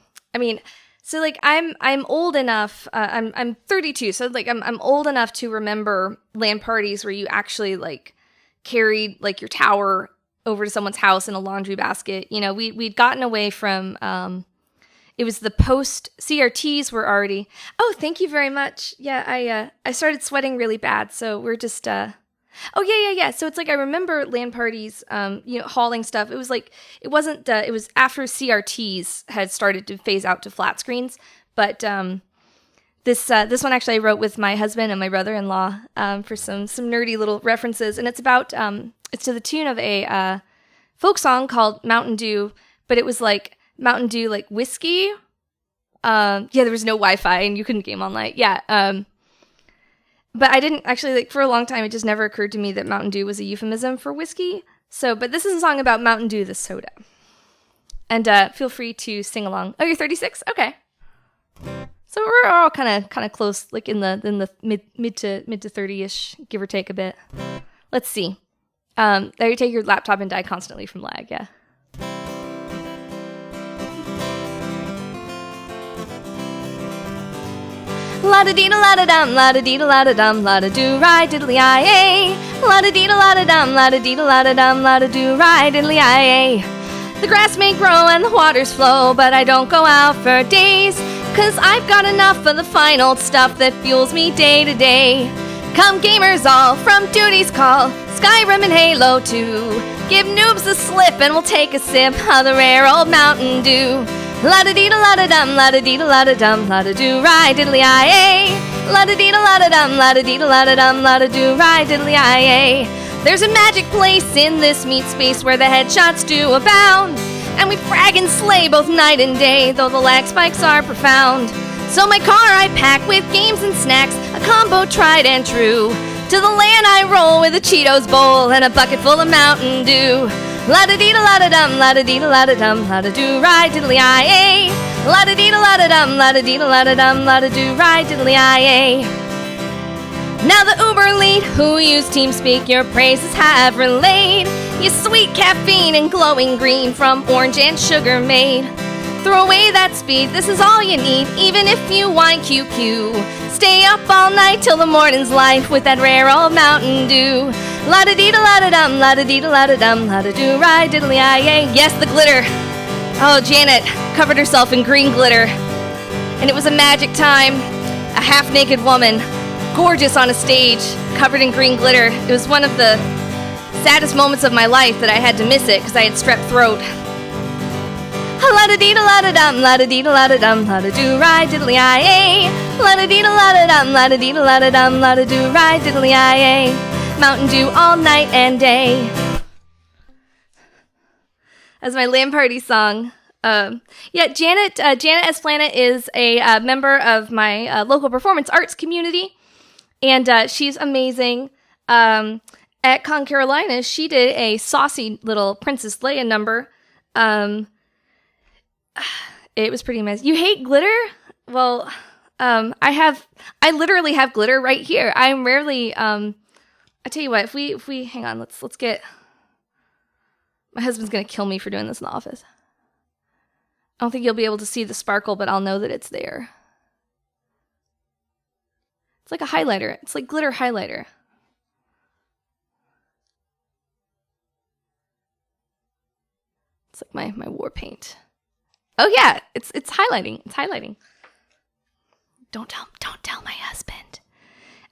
like I'm old enough, I'm 32, so like I'm old enough to remember LAN parties where you actually like carried like your tower over to someone's house in a laundry basket. You know, we'd gotten away from, it was the post CRTs were already, oh, thank you very much. Yeah, I started sweating really bad, so we're just, oh, yeah. So it's like I remember LAN parties, hauling stuff. It was like, it wasn't, it was after CRTs had started to phase out to flat screens. But this one actually I wrote with my husband and my brother-in-law for some nerdy little references. And it's about, it's to the tune of a folk song called Mountain Dew, but it was like Mountain Dew, like whiskey. Yeah, there was no Wi-Fi and you couldn't game online. Yeah. But I didn't actually, like, for a long time, it just never occurred to me that Mountain Dew was a euphemism for whiskey. So, but this is a song about Mountain Dew, the soda. And feel free to sing along. Oh, you're 36? Okay. So we're all kind of close, like in the mid to 30-ish, give or take a bit. Let's see. There you take your laptop and die constantly from lag, yeah. La-da-dee-da-la-da-dum, la-da-dee-da-la-da-dum, la-da-doo-ri, diddly-i-ay. La-da-dee-da-la-da-dum, la-da-dee-da-la-da-dum, la-da-doo-ri, diddly-i-ay. The grass may grow and the waters flow, but I don't go out for days, 'cause I've got enough of the fine old stuff that fuels me day to day. Come gamers all, from duty's call, Skyrim and Halo 2. Give noobs a slip and we'll take a sip of the rare old Mountain Dew. La-da-dee-da-la-da-dum, la-da-dee-da-la-da-dum, la-da-doo-ri, diddly-i-ay. La-da-dee-da-la-da-dum, la-da-dee-da-la-da-dum, la-da-doo-ri, diddly-i-ay. There's a magic place in this meat space where the headshots do abound, and we frag and slay both night and day, though the lag spikes are profound. So my car I pack with games and snacks, a combo tried and true. To the land I roll with a Cheetos bowl and a bucket full of Mountain Dew. La-da-dee-da-la-da-dum, la-da-dee-da-la-da-dum, la-da-do, ride-diddly-I-A. La-da-dee-da-la-da-dum, la-da-dee-da-la-da-dum, la-da-do, ride-diddly-I-A. Now the Uber lead, who use TeamSpeak, your praises have relayed. You sweet caffeine and glowing green from orange and sugar made. Throw away that speed, this is all you need, even if you whine QQ. Stay up all night till the morning's light with that rare old Mountain Dew. La-da-dee-da-la-da-dum, la-da-dee-da-la-da-dum, la-da-do, ride-diddly-I-A. Yes, the glitter. Oh, Janet covered herself in green glitter. And it was a magic time. A half-naked woman, gorgeous on a stage, covered in green glitter. It was one of the saddest moments of my life that I had to miss it because I had strep throat. La-da-dee-da-la-da-dum, la-da-dee-da-la-da-dum, la-da-do, ride-diddly-I-A. La-da-dee-da-la-da-dum, la-da-dee-da-la-da-dum, la-da-do, ride-diddly-I-A. Mountain Dew all night and day. That's my LAN party song. Janet Esplana is a member of my local performance arts community, and she's amazing. At Con Carolina, she did a saucy little Princess Leia number. It was pretty amazing. You hate glitter? Well, I literally have glitter right here. I'm rarely, I tell you what, if we hang on, let's get, my husband's gonna kill me for doing this in the office. I don't think you'll be able to see the sparkle, but I'll know that it's there. It's like a highlighter. It's like glitter highlighter. It's like my war paint. Oh yeah, it's highlighting. It's highlighting. Don't tell my husband.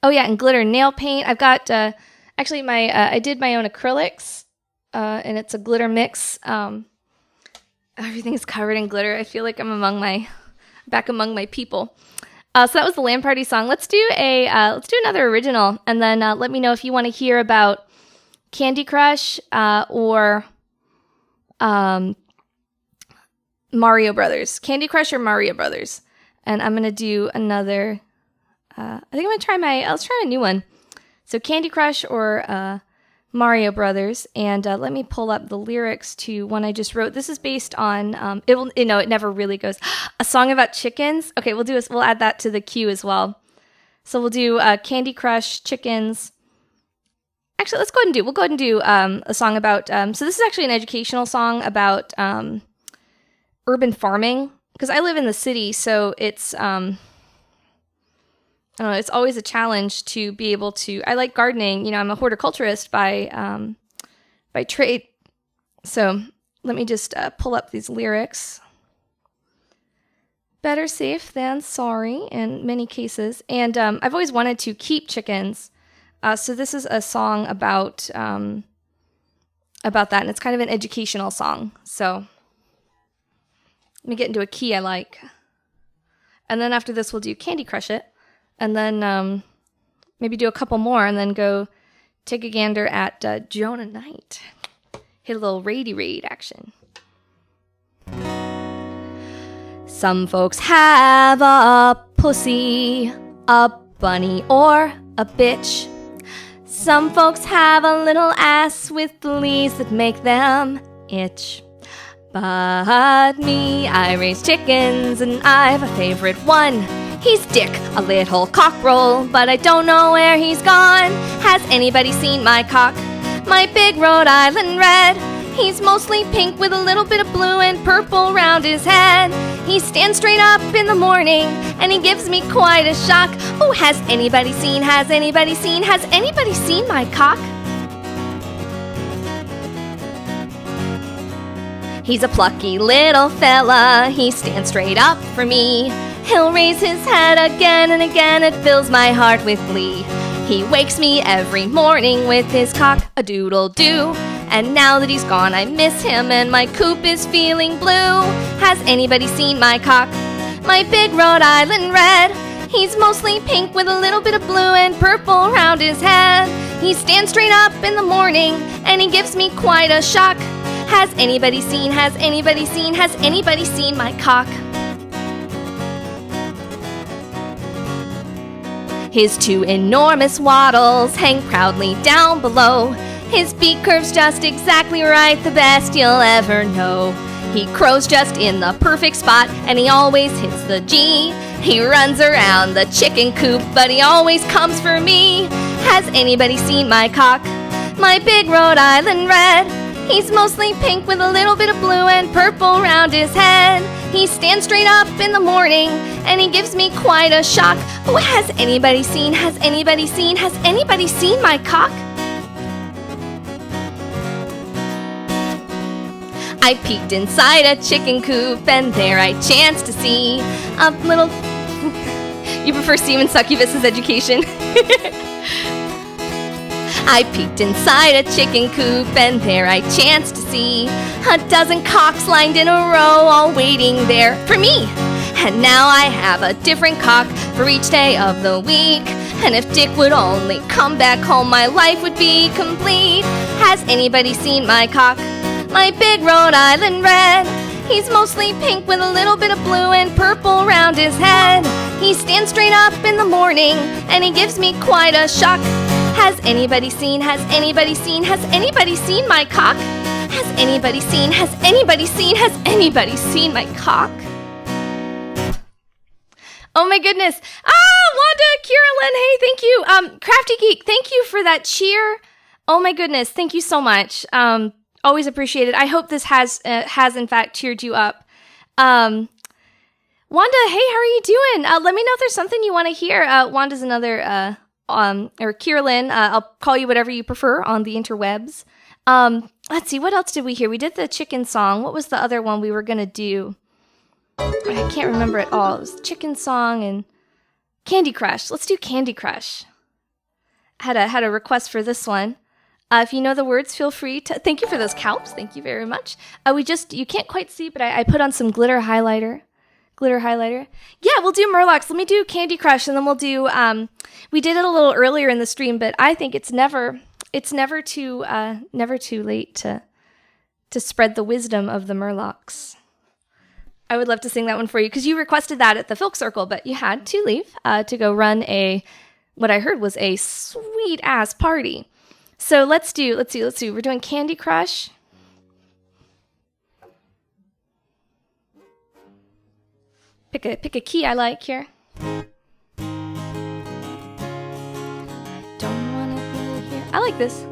Oh yeah, and glitter nail paint. I've got actually I did my own acrylics, and it's a glitter mix. Everything is covered in glitter. I feel like I'm back among my people. So that was the LAN party song. Let's do another original, and then let me know if you want to hear about Candy Crush or Mario Brothers. Candy Crush or Mario Brothers. And I'm gonna do another. I think I'm gonna try let's try a new one. So Candy Crush or Mario Brothers, and let me pull up the lyrics to one I just wrote. This is based on it never really goes. A song about chickens. Okay, we'll add that to the queue as well. So we'll do Candy Crush, chickens. Actually, we'll go ahead and do a song about. So this is actually an educational song about urban farming, because I live in the city, so it's I don't know, it's always a challenge to be able to. I like gardening. You know, I'm a horticulturist by trade. So let me just pull up these lyrics. Better safe than sorry in many cases, and I've always wanted to keep chickens. So this is a song about that, and it's kind of an educational song. So let me get into a key I like. And then after this, we'll do Candy Crush It. And then maybe do a couple more, and then go take a gander at Jonah Knight. Hit a little raid action. Some folks have a pussy, a bunny, or a bitch. Some folks have a little ass with fleas that make them itch. But me, I raise chickens, and I've a favorite one. He's Dick, a little cockerel, but I don't know where he's gone. Has anybody seen my cock? My big Rhode Island red. He's mostly pink with a little bit of blue and purple round his head. He stands straight up in the morning, and he gives me quite a shock. Oh, has anybody seen my cock? He's a plucky little fella, he stands straight up for me. He'll raise his head again and again, it fills my heart with glee. He wakes me every morning with his cock-a-doodle-doo. And now that he's gone, I miss him, and my coop is feeling blue. Has anybody seen my cock? My big Rhode Island red. He's mostly pink with a little bit of blue and purple around his head. He stands straight up in the morning, and he gives me quite a shock. Has anybody seen my cock? His two enormous waddles hang proudly down below. His beak curves just exactly right, the best you'll ever know. He crows just in the perfect spot, and he always hits the G. He runs around the chicken coop, but he always comes for me. Has anybody seen my cock? My big Rhode Island red. He's mostly pink with a little bit of blue and purple around his head. He stands straight up in the morning, and he gives me quite a shock. Oh, has anybody seen my cock? I peeked inside a chicken coop, and there I chanced to see a little... You prefer Semen Succubus's education? I peeked inside a chicken coop, and there I chanced to see a dozen cocks lined in a row, all waiting there for me. And now I have a different cock for each day of the week. And if Dick would only come back home, my life would be complete. Has anybody seen my cock? My big Rhode Island red. He's mostly pink with a little bit of blue and purple around his head. He stands straight up in the morning, and he gives me quite a shock. Has anybody seen my cock? Has anybody seen my cock? Oh my goodness. Wanda, Carolyn, hey, thank you. Crafty Geek, thank you for that cheer. Oh my goodness, thank you so much. Always appreciate it. I hope this has in fact cheered you up. Wanda, hey, how are you doing? Let me know if there's something you want to hear. Wanda's another, or Carolyn, I'll call you whatever you prefer on the interwebs. Let's see, what else did we hear? We did the chicken song. What was the other one we were going to do? I can't remember it all. It was chicken song and Candy Crush. Let's do Candy Crush. Had a request for this one. If you know the words, feel free to... Thank you for those calps. Thank you very much. You can't quite see, but I put on some glitter highlighter. Yeah, we'll do Murlocs. Let me do Candy Crush, and then we'll do... we did it a little earlier in the stream, but I think it's never too late to spread the wisdom of the Murlocs. I would love to sing that one for you, because you requested that at the Filk Circle, but you had to leave to go run what I heard was a sweet-ass party. So let's see. We're doing Candy Crush. Pick a key I like here. Don't wanna be here. I like this.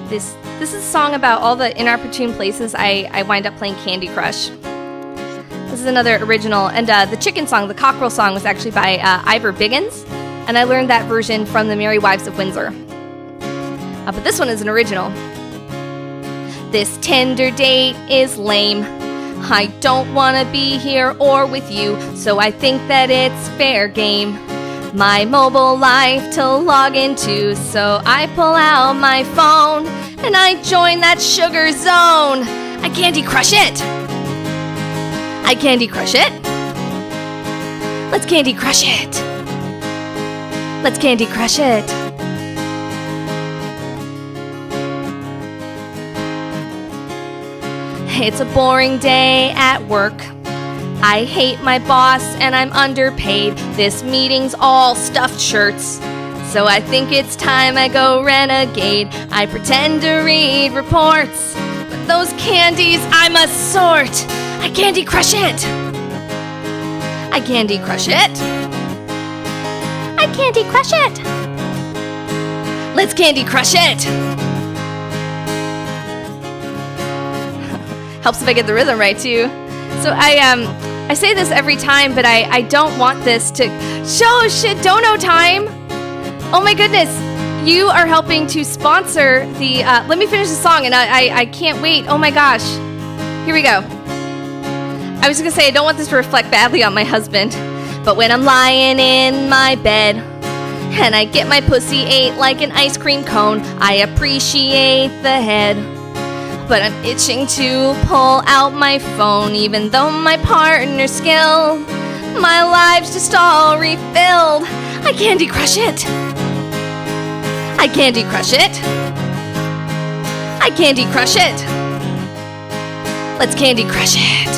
This is a song about all the inopportune places I wind up playing Candy Crush. This is another original, and the chicken song, the cockerel song, was actually by Ivor Biggins, and I learned that version from the Merry Wives of Windsor. But this one is an original. This Tinder date is lame. I don't want to be here or with you, so I think that it's fair game. My mobile life to log into, so I pull out my phone and I join that sugar zone. I Candy Crush it. I Candy Crush it. Let's Candy Crush it. Let's Candy Crush it. It's a boring day at work. I hate my boss and I'm underpaid. This meeting's all stuffed shirts. So I think it's time I go renegade. I pretend to read reports, but those candies I must sort. I Candy Crush it. I Candy Crush it. I Candy Crush it. Let's Candy Crush it. Helps if I get the rhythm right too. So I say this every time, but I don't want this to show shit dono time. Oh my goodness, you are helping to sponsor the let me finish the song, and I can't wait. Oh my gosh, here we go. I was gonna say I don't want this to reflect badly on my husband, but when I'm lying in my bed and I get my pussy ate like an ice cream cone, I appreciate the head. But I'm itching to pull out my phone, even though my partner's skilled. My life's just all refilled. I Candy Crush it. I Candy Crush it. I Candy Crush it. Let's Candy Crush it.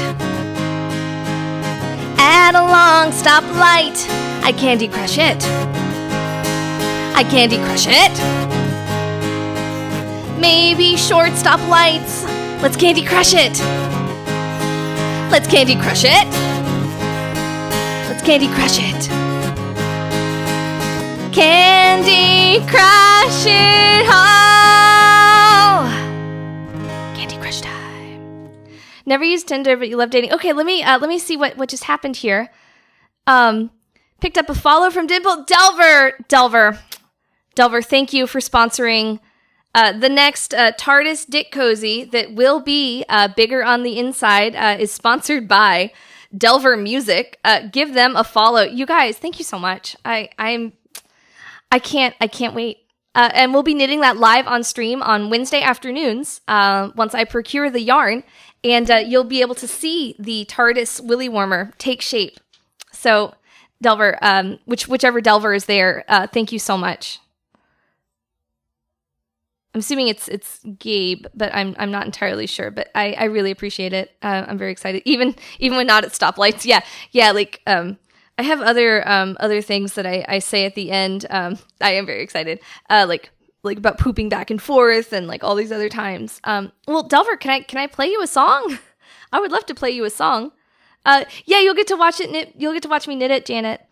At a long stoplight, I Candy Crush it. I Candy Crush it. Maybe short stoplights. Let's Candy Crush it. Let's Candy Crush it. Let's Candy Crush it. Candy Crush it all. Candy Crush time. Never used Tinder, but you love dating. Okay, let me see what just happened here. Picked up a follow from Dimple. Delver, thank you for sponsoring the next TARDIS Dick Cozy that will be bigger on the inside is sponsored by Delver Music. Give them a follow. You guys, thank you so much. I can't wait. And we'll be knitting that live on stream on Wednesday afternoons once I procure the yarn. And you'll be able to see the TARDIS Willy Warmer take shape. So, Delver, whichever Delver is there, thank you so much. I'm assuming it's Gabe, but I'm not entirely sure. But I really appreciate it. I'm very excited, even when not at stoplights. Yeah. Like I have other things that I say at the end. I am very excited. Like about pooping back and forth and like all these other times. Well, Delver, can I play you a song? I would love to play you a song. Yeah, you'll get to watch it. You'll get to watch me knit it, Janet.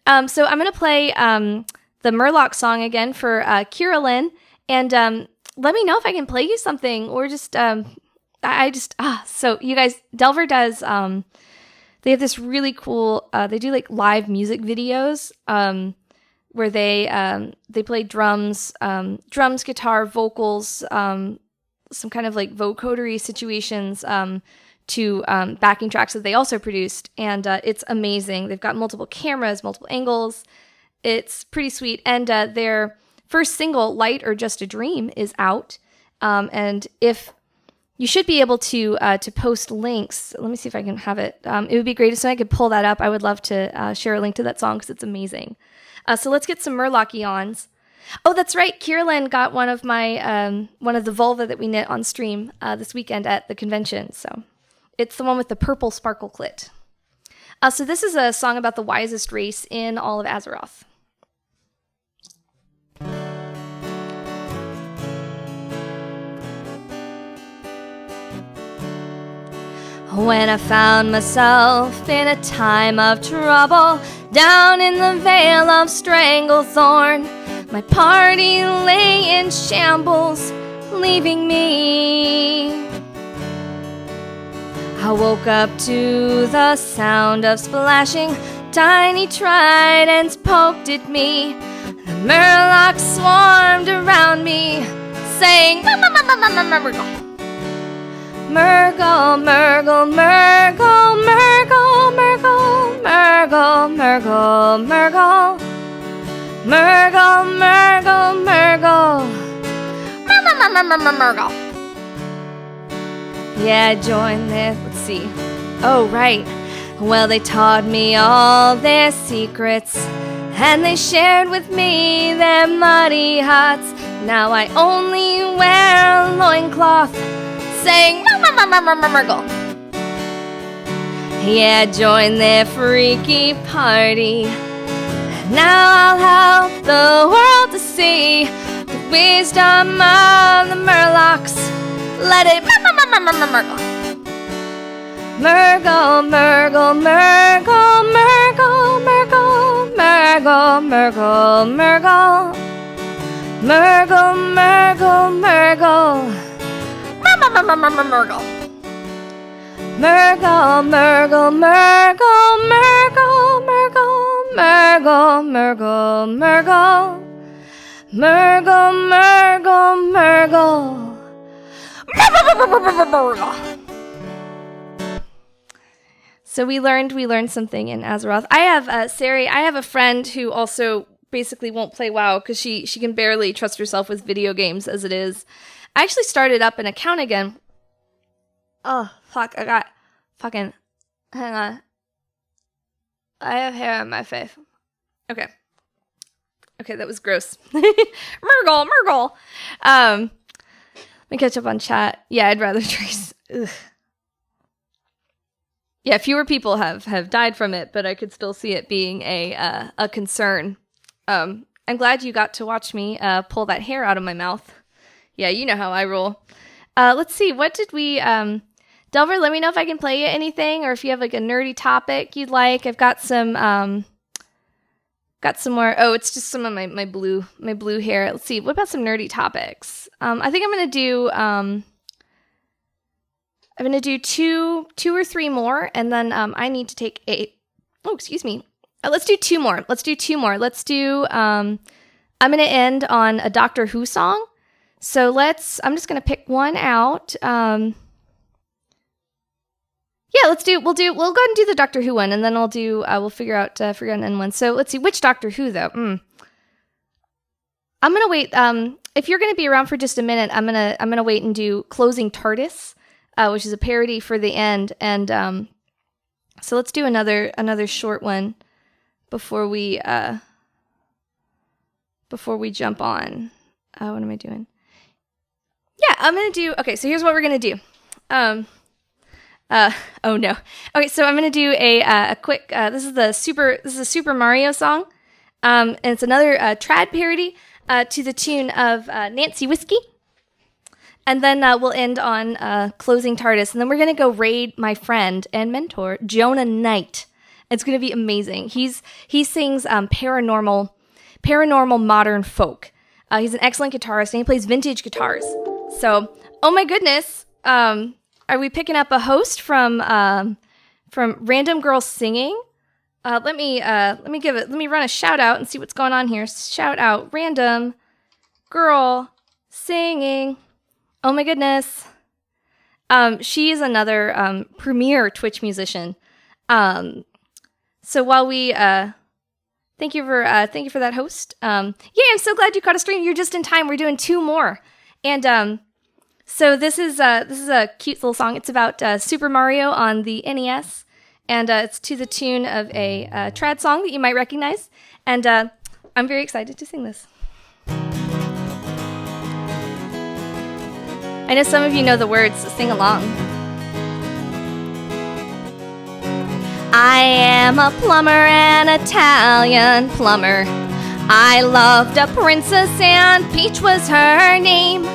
So I'm gonna play the Murloc song again for Kira Lynn. And let me know if I can play you something or just, so you guys, Delver does, they have this really cool, they do like live music videos where they play drums, guitar, vocals, some kind of like vocodery situations to backing tracks that they also produced. And it's amazing. They've got multiple cameras, multiple angles. It's pretty sweet. And their first single, Light or Just a Dream, is out. And if you should be able to post links. Let me see if I can have it. It would be great if I could pull that up. I would love to share a link to that song because it's amazing. So let's get some Murloc-ions. Oh, that's right. Kierlyn got one of the vulva that we knit on stream this weekend at the convention. So it's the one with the purple sparkle clit. So this is a song about the wisest race in all of Azeroth. When I found myself in a time of trouble, down in the Vale of Stranglethorn, my party lay in shambles, leaving me. I woke up to the sound of splashing, tiny tridents poked at me. The Murlocs swarmed around me, saying, Murgle, Murgle, Murgle, Murgle, Murgle, Murgle, Murgle, Murgle, Murgle, Murgle, Murgle. Yeah, I joined this. Let's see. Oh, right. Well, they taught me all their secrets, and they shared with me their muddy huts. Now I only wear a loincloth, saying Murgle. Yeah, join their freaky party. Now I'll help the world to see the wisdom of the Murlocs. Let it Murgle. Murgle, Murgle, Murgle, Murgle, Murgle, Murgle, Murgle, Murgle, Murgle, Murgle, Murgle. Murgle. Murgle, Murgle, Murgle, Murgle, Murgle, Murgle, Murgle, Murgle, Murgle, Murgle, Murgle. So we learned something in Azeroth. I have Sari. I have a friend who also basically won't play WoW because she can barely trust herself with video games as it is. I actually started up an account again. Oh, fuck. I got fucking... Hang on. I have hair on my face. Okay. Okay, that was gross. Murgle. Let me catch up on chat. Yeah, I'd rather trace. Ugh. Yeah, fewer people have died from it, but I could still see it being a concern. I I'm glad you got to watch me pull that hair out of my mouth. Yeah, you know how I roll. Let's see, what did we... Delver, let me know if I can play you anything, or if you have like a nerdy topic you'd like. I've got some more. Oh, it's just some of my blue hair. Let's see. What about some nerdy topics? I think I'm gonna do two or three more, and then I need to take a. Oh, excuse me. Let's do two more. Let's do. I'm gonna end on a Doctor Who song. So I'm just gonna pick one out. Yeah, we'll go ahead and do the Doctor Who one, and then we'll figure out an end one. So let's see, which Doctor Who though? I'm gonna wait. If you're gonna be around for just a minute, I'm gonna wait and do Closing TARDIS, which is a parody for the end. And so let's do another short one before we jump on. What am I doing? Yeah, I'm gonna do. Okay, so here's what we're gonna do. Oh no. Okay, so I'm gonna do a quick. This is a Super Mario song, and it's another trad parody to the tune of Nancy Whiskey, and then we'll end on Closing TARDIS, and then we're gonna go raid my friend and mentor Jonah Knight. It's gonna be amazing. He sings paranormal modern folk. He's an excellent guitarist, and he plays vintage guitars. So, oh my goodness. Are we picking up a host from Random Girl Singing? Let me run a shout out and see what's going on here. Shout out Random Girl Singing. Oh my goodness. She is another premier Twitch musician. So while we thank you for that host. Yeah, I'm so glad you caught a stream. You're just in time. We're doing two more. And so this is a cute little song. It's about Super Mario on the NES, and it's to the tune of a trad song that you might recognize. And I'm very excited to sing this. I know some of you know the words, so sing along. I am a plumber, an Italian plumber. I loved a princess and Peach was her name.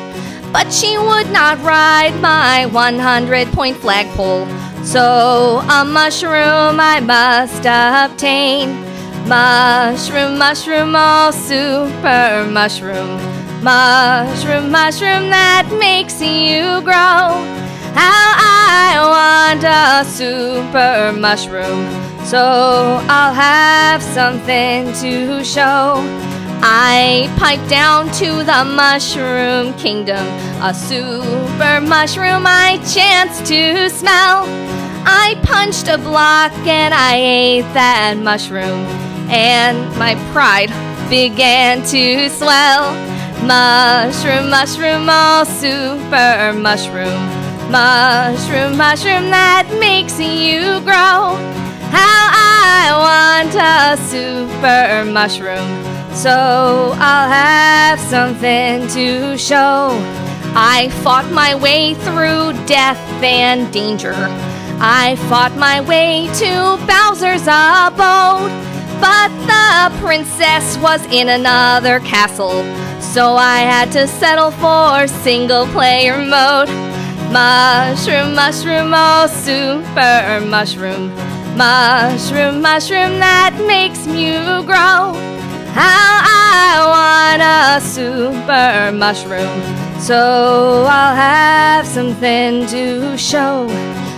But she would not ride my 100-point flagpole, so a mushroom I must obtain. Mushroom, mushroom, oh super mushroom. Mushroom, mushroom that makes you grow. How I want a super mushroom, so I'll have something to show. I piped down to the mushroom kingdom, a super mushroom I chanced to smell. I punched a block and I ate that mushroom, and my pride began to swell. Mushroom, mushroom, oh super mushroom. Mushroom, mushroom that makes you grow. How I want a super mushroom, so I'll have something to show. I fought my way through death and danger. I fought my way to Bowser's abode, but the princess was in another castle, so I had to settle for single player mode. Mushroom, mushroom, oh super mushroom. Mushroom, mushroom that makes you grow. How I want a super mushroom, so I'll have something to show.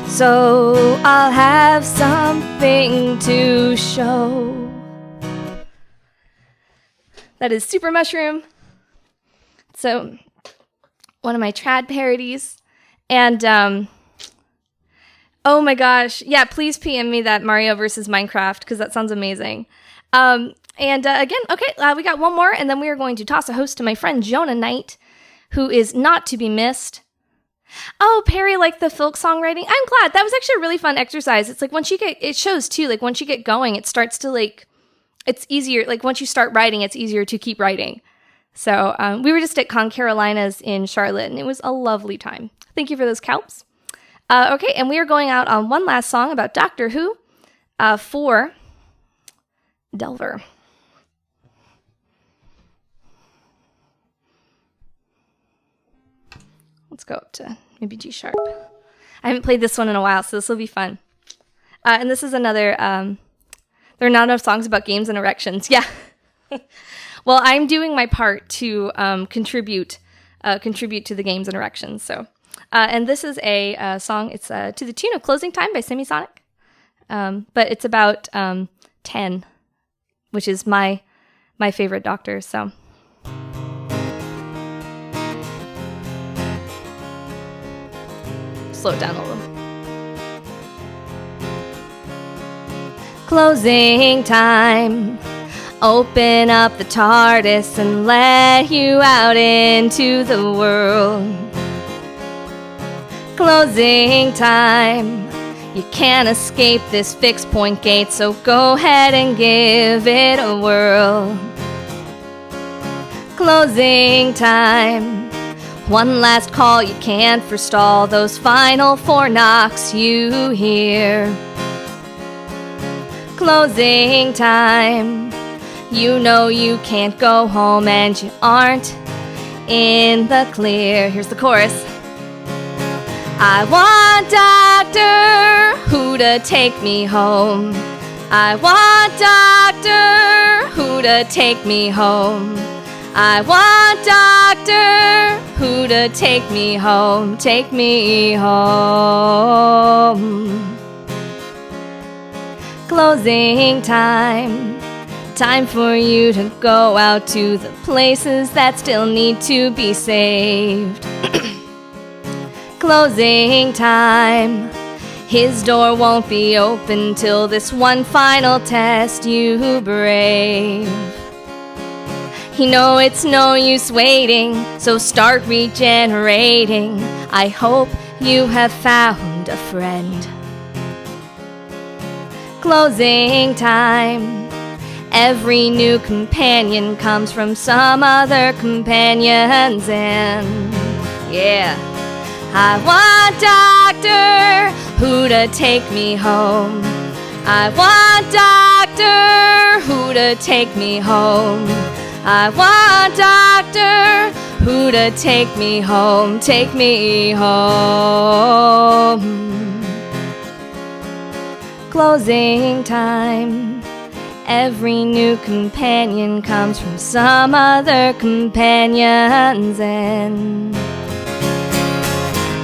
So I'll have something to show. That is Super Mushroom. So, one of my trad parodies. And, oh my gosh. Yeah, please PM me that Mario versus Minecraft, because that sounds amazing. And again, okay, we got one more, and then we are going to toss a host to my friend Jonah Knight, who is not to be missed. Oh, Perry liked the folk songwriting. I'm glad. That was actually a really fun exercise. It's like once you get, it shows too, like once you get going, it starts to like, it's easier. Like once you start writing, it's easier to keep writing. So we were just at Con Carolinas in Charlotte, and it was a lovely time. Thank you for those calps. Okay, and we are going out on one last song about Doctor Who for Delver. Let's go up to maybe G sharp. I haven't played this one in a while, so this will be fun. And this is another, there are not enough songs about games and erections. Yeah. Well, I'm doing my part to contribute to the games and erections. So, and this is a song. It's to the tune of "Closing Time" by Semisonic. But it's about 10, which is my favorite doctor. So. Slow it down a little. Closing time. Open up the TARDIS and let you out into the world. Closing time. You can't escape this fixed point gate, so go ahead and give it a whirl. Closing time. One last call, you can't forestall those final 4 knocks you hear. Closing time. You know you can't go home and you aren't in the clear. Here's the chorus. I want Doctor Who to take me home. I want Doctor Who to take me home. I want Doctor Who to take me home. Take me home. Closing time. Time for you to go out to the places that still need to be saved. Closing time. His door won't be open till this one final test you brave. You know it's no use waiting, so start regenerating. I hope you have found a friend. Closing time. Every new companion comes from some other companions, and yeah, I want Doctor Who to take me home. I want Doctor Who to take me home. I want Doctor Who to take me home. Take me home. Closing time. Every new companion comes from some other companions, and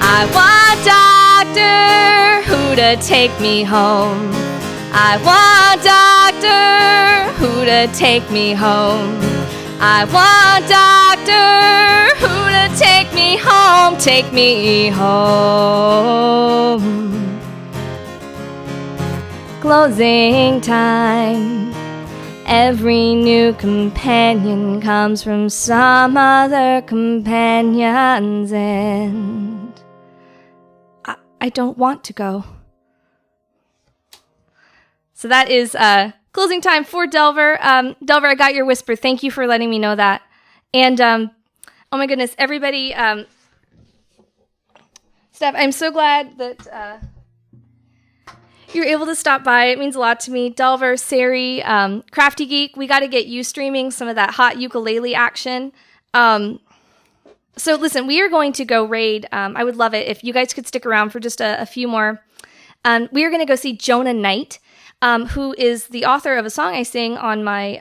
I want Doctor Who to take me home. I want Doctor Who to take me home. I want Doctor Who to take me home. Take me home. Closing time. Every new companion comes from some other companions, and I don't want to go. So that is closing time for Delver. Delver, I got your whisper. Thank you for letting me know that. And oh my goodness, everybody, Steph, I'm so glad that you're able to stop by. It means a lot to me. Delver, Sari, Crafty Geek, we got to get you streaming some of that hot ukulele action. So listen, we are going to go raid. I would love it if you guys could stick around for just a few more. We are going to go see Jonah Knight, who is the author of a song I sing on my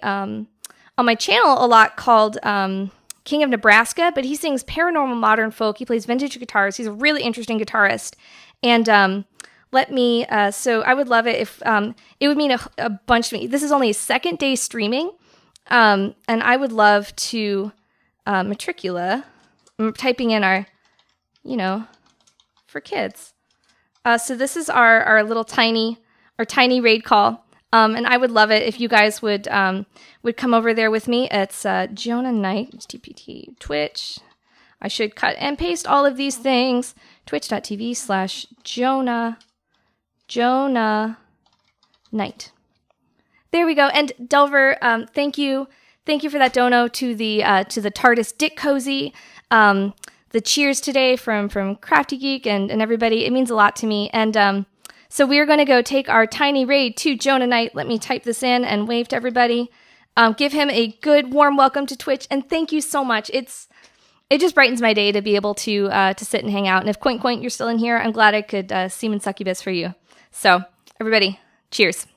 channel a lot called King of Nebraska, but he sings paranormal modern folk. He plays vintage guitars. He's a really interesting guitarist. And so I would love it if it would mean a bunch to me. This is only his second day streaming, and I would love to matricula. I'm typing in our, for kids. So this is our little tiny raid call, and I would love it if you guys would come over there with me. It's Jonah Knight, TPT, Twitch. I should cut and paste all of these things. Twitch.tv/Jonah Knight. There we go. And Delver, thank you for that dono to the TARDIS Dick Cozy. The cheers today from Crafty Geek and everybody. It means a lot to me. And so we're going to go take our tiny raid to Jonah Knight. Let me type this in and wave to everybody. Give him a good warm welcome to Twitch. And thank you so much. it just brightens my day to be able to sit and hang out. And if Quoink Quoink, you're still in here, I'm glad I could semen succubus for you. So everybody, cheers.